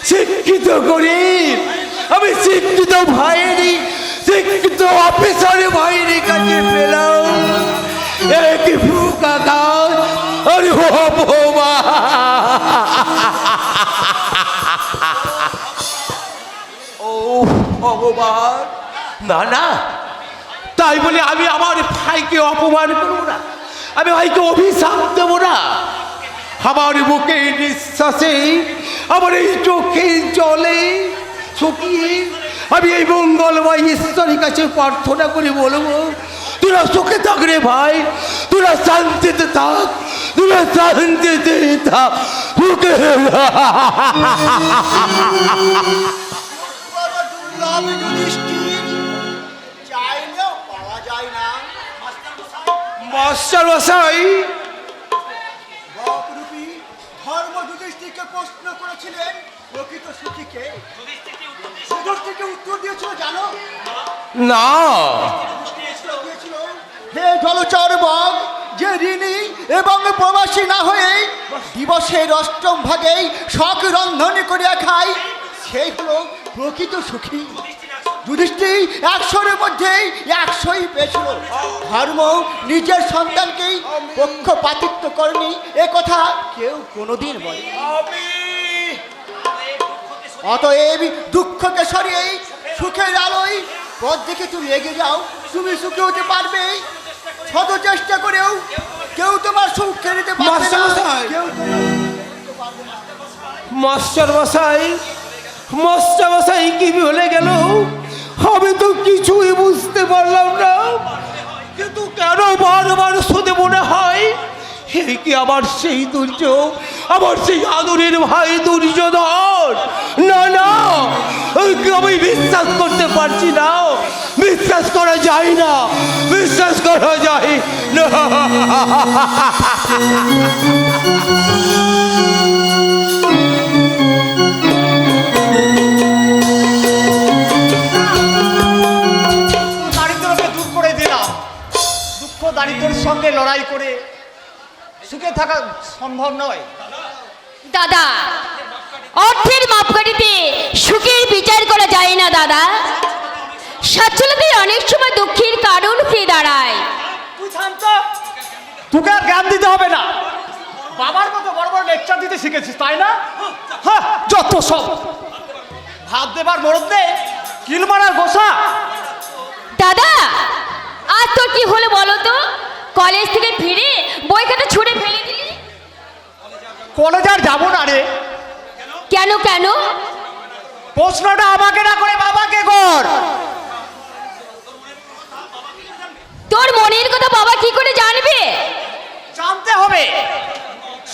শিক্ষিত করে আমি শিক্ষিত ভাইয়েরই শিক্ষিত অফিসার ভাইয়ের কাছে পেলাম এক কাকা। আরে বাবা, ও ভগবান, না না, তাই বলে আমি আমার ভাইকে অপমান করবো না, আমি ভাইকে অভিশাপ দেবো না। আমার বুকে নিঃশ্বাসে, আমার এই চোখে জলে শুকিয়ে আমি এই মঙ্গলময় ঈশ্বরের কাছে প্রার্থনা করে বলবো, তোরা সুখে থাক রে ভাই, তোরা শান্তিতে থাক, তোরা শান্তিতে থাক, সুখে দুর্লভ যুধিষ্ঠির, চাইলেও পাওয়া যায় না। মাস্টার মশাই, বকরূপী ধর্ম যুধিষ্ঠিরকে প্রশ্ন করেছিলেন প্রকৃত সুখীকে। যুধিষ্ঠিরকে উত্তর দিয়েছিল জানো? না, দিয়েছিল, হে জলচর বক, যে ঋণী এবং প্রবাসী না হয়ে দিবসের অষ্টম ভাগেই শখ রন্ধনে করিয়া খায়, সেই হলো প্রকৃত সুখী। যুধিষ্ঠির 100-এর মধ্যেই 100ই পেয়েছিল। ধর্ম নিজের সন্তানকেই পক্ষপাতিত্ব করেনি, এ কথা কেউ কোনোদিন বলে। অতএব দুঃখকে সরিয়ে সুখের আলোয় পথ দেখে তুমি এগিয়ে যাও, তুমি সুখী হতে পারবে। শত চেষ্টা করেও কেউ তোমার সুখ কেড়ে নিতে পারবে না। মাস্টারমশাই। কেউ মাস্টার মশাই, মাস্টার মশাই কি বলে গেল? আমি তো কিছুই বুঝতে পারলাম না, কিন্তু কেন বারবার শুনে মনে হয় এই কি আবার সেই দুর্য, আমার সেই আদরের ভাই দুর্যোধন? না না, আমি বিশ্বাস করতে পারছি না, বিশ্বাস করা যায় না, বিশ্বাস করা যায় না। দারিদ্রকে দূর করে দিলাম। দুঃখ দারিদ্রের সঙ্গে লড়াই করে সুখে থাকা সম্ভব নয়। দাদা, অর্থের মাপকাঠিতে সুখের বিচার করা যায় না দাদা। সচ্ছলতায় অনেক সময় দুঃখের কারণ হয়ে দাঁড়ায়। তুই শান্ত, তোকে আর জ্ঞান দিতে হবে না। বাবার মতো বড় বড় লেকচার দিতে শিখেছিস তাই না? হ্যাঁ, যত সব ভাত দেবার মরদ নেই, কিল মারার গোসা। দাদা, আজ তোর কি হলো বলো তো? কলেজ থেকে ফিরে বই খাতা ছুঁড়ে ফেলে দিলি। কলেজ আর যাবো না রে। কেন কেন? প্রশ্নটা আমাকে না করে বাবাকে কর। তোর মনের কথা বাবা কি করে জানবে? জানতে হবে।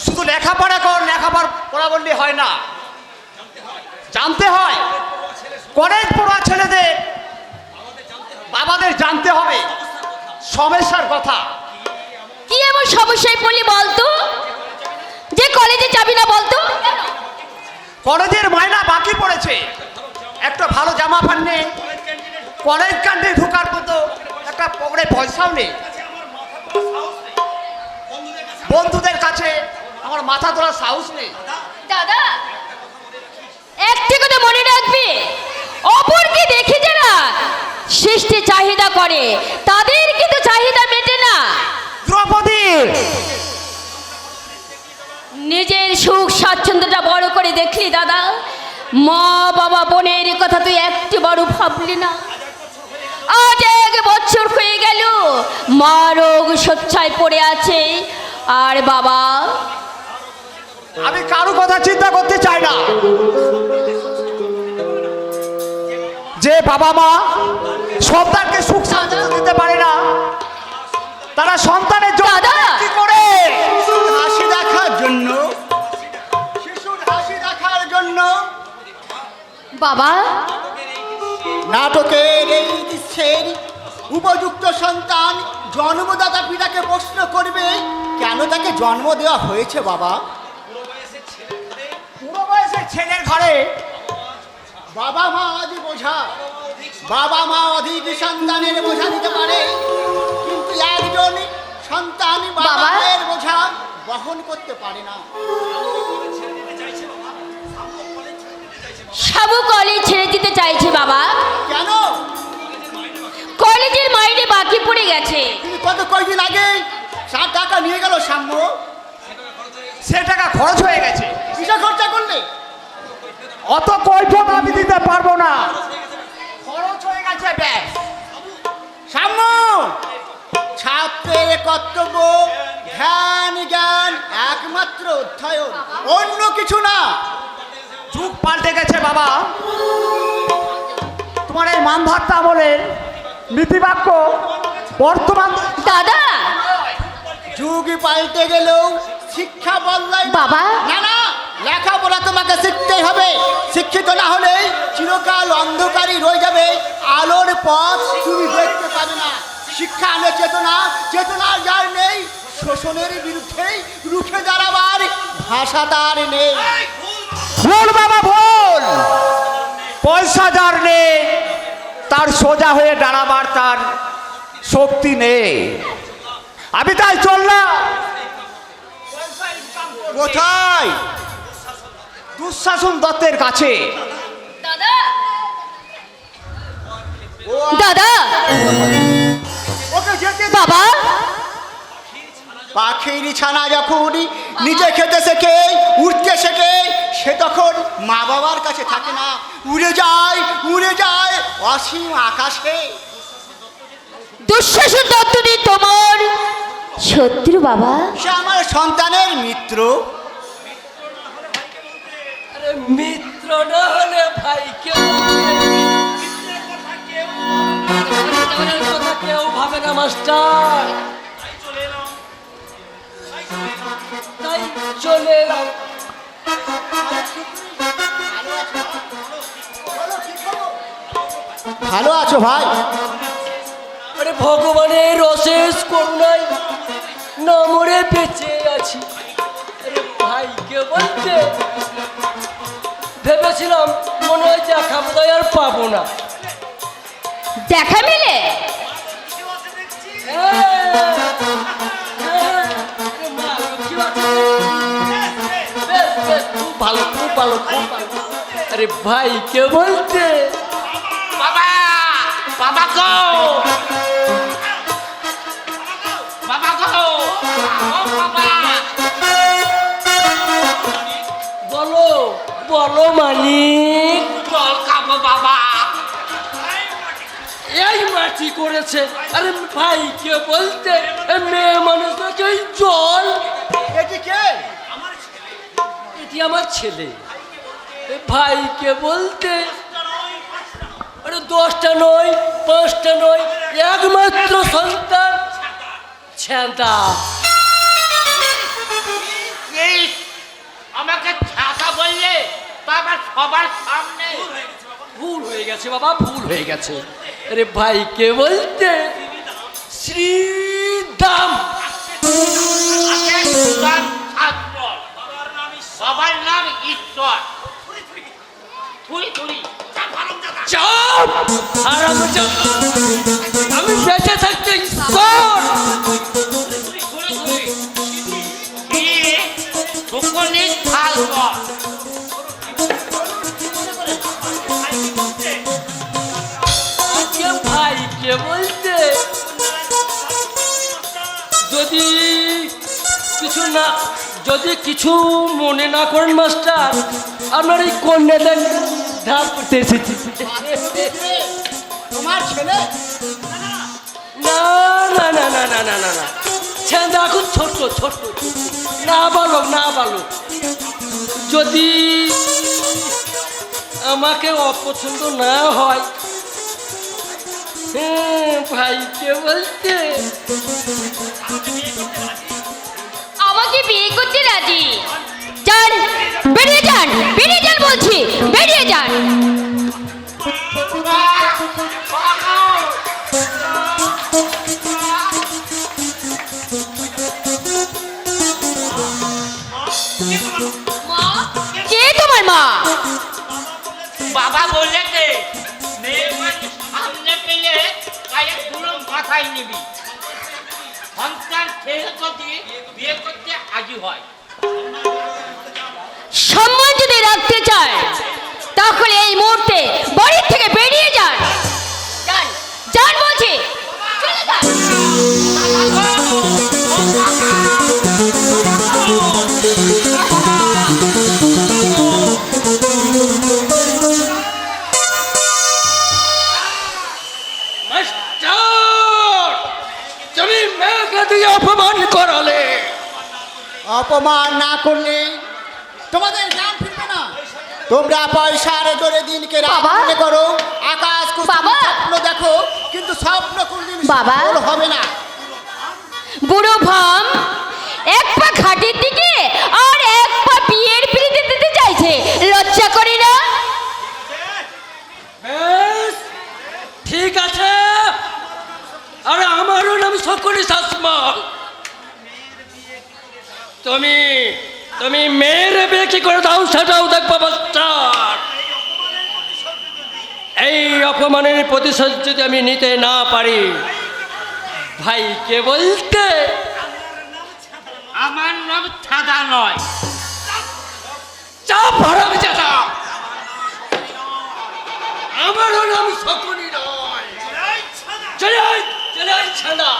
শুধু লেখাপড়া কর, লেখাপড়া বললে হয় না, জানতে হয়। কলেজ পড়া ছেলেদের বাবাদের জানতে হবে সমস্যার কথা। কি এমন সমস্যায় পড়লি বলতো যে কলেজে যাবি না বলতো? কলেজের মাইনা বাকি পড়েছে, একটা ভালো জামা প্যান্ট নেই, কলেজ ক্যান্টিনে ঢোকার মতো একটা পকেটে পয়সাও নেই, বন্ধুদের কাছে আমার মাথা তোলার সাহস নেই। দাদা, একটি কথা মনে রাখবি, অপরকে দেখে যারা সৃষ্টি চাহিদা করে তাদের কিন্তু চাহিদা মেটে না। দ্রৌপদী, নিজের সুখ স্বাচ্ছন্দ্যটা বড় করে দেখলি দাদা? মা বাবা বোনের কথা তুই একটি বড় ভাবলি না। আজ 1 বছর হয়ে গেল, মা রোগ শয্যায় পড়ে আছে, আর বাবা? আমি কারো কথা চিন্তা করতে চাই না। যে বাবা মা সন্তানকে সুখ শান্তি দিতে পারে না, তারা সন্তানের জন্য দাদা! কি করে? হাসি দেখার জন্য, শিশুর হাসি দেখার জন্য বাবা, নাটকের এই দৃশ্যের উপযুক্ত সন্তান জন্মদাতা পিতাকে প্রশ্ন করবে কেন তাকে জন্ম দেওয়া হয়েছে। বাবা, পুরো বয়সের ছেলের ঘরে বাবা মা আদি বোঝা, বাবা মা অধিক সন্তানের বোঝা দিতে পারে, কিন্তু একজন সন্তান বাবার বোঝা বহন করতে পারে না। সাবু কলেজ ছেড়ে দিতে চাইছে বাবা। কেন? কলেজের মাইনে বাকি পড়ে গেছে। কিন্তু কত কয়দিন আগে 7 টাকা নিয়ে গেল সাম্য, সে টাকা খরচ হয়ে গেছে। কিসে খরচা করলে? অত কৈফিয়ত আমি দিতে পারবো না, খরচ হয়ে গেছে ব্যাস। সাম্য ছাত্রের কর্তব্য ধ্যান জ্ঞান একমাত্র অধ্যয়ন, অন্য কিছু না। যুগ পাল্টে গেছে বাবা। তোমার এই মানধাত্তা আমলের নীতিবাক্য বর্তমান দাদা যুগ পাল্টে গেলেও শিক্ষা বদলায় না। বাবা। না না, লেখাপড়া তোমাকে শিখতেই হবে। শিক্ষিত না হলে চিরকাল অন্ধকারই রয়ে যাবে, আলোর পথ তুমি দেখতে পাবে না। শিক্ষা আনে চেতনা, চেতনা যার নেই শোষণের বিরুদ্ধে রুখে দাঁড়াবার ভাষা তার নেই। ভুল বাবা ভুল। পয়সা যার নেই তার সোজা হয়ে দাঁড়াবার তার শক্তি নেই। আমি তাই চললাম। কোথায়? দুঃশাসন দত্তের কাছে। দাদা দাদা ওকে যেতে দাও। বাবা পাখির ছানা যখন নিজে খেতে শেখে, উঠতে শেখে, সে তখন মা বাবার কাছে থাকে না, উড়ে যায় অসীম আকাশে। দুঃশাসন দত্তটি তোমার শত্রু বাবা? সে আমার সন্তানের মিত্র। আরে মিত্র না হলে ভাই কেউ কথা কেউ ভাবে না মাস্টার, তাই চলে এলাম। ভালো আছো ভাই? আরে ভগবানের অশেষ করুণায় না মরে বেঁচে আছি। আরে ভাইকে বলতে ভেবেছিলাম মনে হয় দেখা বোধহয় আর পাবো না। দেখা মেলে? খুব ভালো খুব ভালো খুব ভালো। আরে ভাইকে বলতে বাবা বাবা গো, বাবা গো, ও বাবা। বলো বলো মালিক। জল খাবো বাবা। এই মাটি করেছে। আরে ভাইকে বলতে মেয়ে মানুষ নাকি ওই জল। এটি কে? এটি আমার ছেলে। এ ভাইকে বলতে আরে 10টা নয় 5টা নয় একমাত্র সন্তান ছেঁদা। আমাকে ছাতা বললে বাবা সবার সামনে। ভুল হয়ে গেছে বাবা, ভুল হয়ে গেছে। আরে ভাইকে বলতে শ্রীদাম। বাবার নাম ঈশ্বর। থুরি থুরি চাপ হারামজাদা। আমি বেঁচে থাকতে ঈশ্বর। আজকে ভাইকে বলতে যদি কিছু মনে না করেন মাস্টার, আপনার এই কন্যাদান ধার করতে এসেছি। তোমার ছেলে? না না না না না না না না, ছেঁদা এখন ছোট ছোট, না বালক না বালক। যদি আমাকে অপছন্দ না হয়, ভাইকে বলতে আমাকে বিয়ে করতে রাজি। যান বেরিয়ে যান, বেরিয়ে যান বলছি, বেরিয়ে যান। কে তোমার মা? বাবা বলেছে মেয়ে মানুষ সামনে পেলে পায়ে ধুলো মাথায় নিবি। সন্তান ছেলে যদি বিয়ে করতে আজই হয়। সম্মান যদি রাখতে চায় তাহলে এই মুহূর্তে বাড়ির থেকে বেরিয়ে যান। যান যান বলছি, চলে যান। মাস্টার তুমি অপমান করালে। অপমান না করলে তোমাদের জ্ঞান ফিরবে না। তোমরা পয়সার জোরে দিনকে রাত বাবা! মনে করো, আকাশ কুসুম বাবা! স্বপ্ন দেখো, কিন্তু স্বপ্ন কোনদিন বাবা! সফল হবে না। বুড়ো ভাম এক পা ঘাটের দিকে আর এক পা বিয়ের পিড়িতে দিতে চাইছে, লজ্জা করে না? বেশ, ঠিক আছে। আরে আমারও নাম শকুনি শাসমল। তুমি মেয়ের বিয়ে কি করে দাও সেটাও দেখবো মাস্টার। এই অপমানের প্রতিশোধ যদি আমি নিতে না পারি, ভাইকে বলতে আমার নাম ছাদা নয়। চাপ হারাম চাচা, আমারও নাম শকুনি নয়। চলে আয়, চলে আয় ছানা।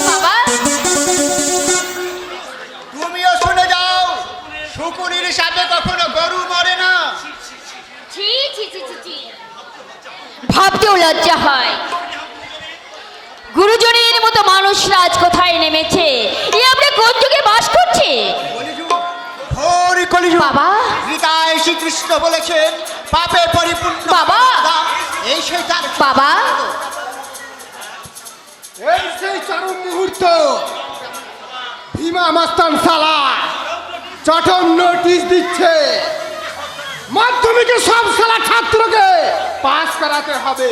বাবা, তুমিও শুনে যাও, শুকুরির সাথে কখনো গরু মরে না। ছি ছি ছি ছি ছি, ভাবতেও লজ্জা হয়। গুরুজনের মতো মানুষরা আজ কোথায় নেমেছে? এ আমরা কোন যুগে বাস করছি? ঘোর কলিযুগ। বাবা! গীতায় শ্রীকৃষ্ণ বলেছেন, পাপে পরিপূর্ণ বাবা! এই সেই তার বাবা! এই সেই চরম মুহূর্ত। ভীমা মাস্তান সালা চটম নোটিশ দিচ্ছে, মাধ্যমিকে সব সালা ছাত্রকে পাস করাতে হবে।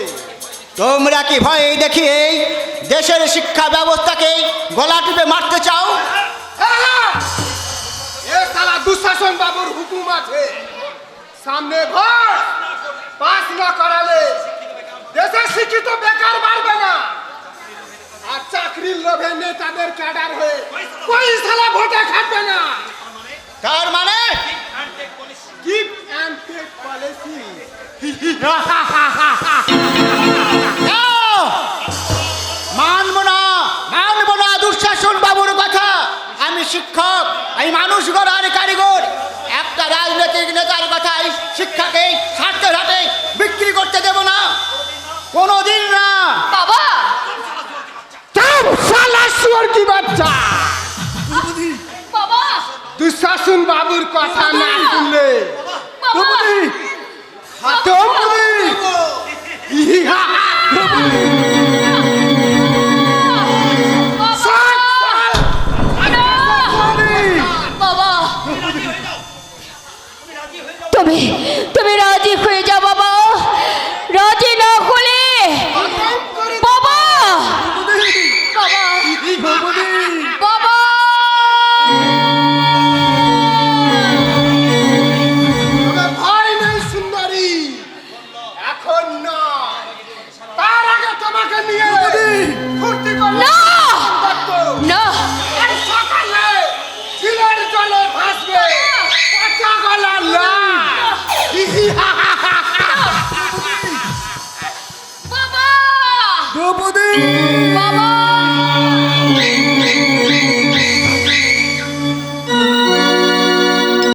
তোমরা কি ভয় দেখিয়ে দেশের শিক্ষা ব্যবস্থাকে গলা টিপে মারতে চাও? এ সালা দুঃশাসন বাবুর হুকুম আছে, সামনে ভোট, পাস না করালে দেশের শিক্ষিত বেকার বাড়বে না। আর চাকরির লোভে নেতাদের ক্যাডার হয়ে কই সালা ভোটে খাটবে না। তার মানে গিভ অ্যান্ড টেক পলিসি। মানব না দুঃশাসন বাবুর কথা। আমি শিক্ষক, আমি মানুষ গড়ার কারিগর। একটা রাজনৈতিক নেতার কথাই শিক্ষাকে স্বার্থের হাতে বিক্রি করতে দেব না, কোনোদিন না। বাবা! চাপ সালা শুয়োর কি বাচ্চা। বাবা! দুঃশাসন বাবুর কথা না শুনলে বাবা! হাতম করে। ইহা! বাবা! তুমি রাজি হয়ে যাও বাবা। রাজি না হলে বাবা! বাবা! তবে ভয় নেই সুন্দরী, এখন নয়, তার আগে তোমাকে নিয়ে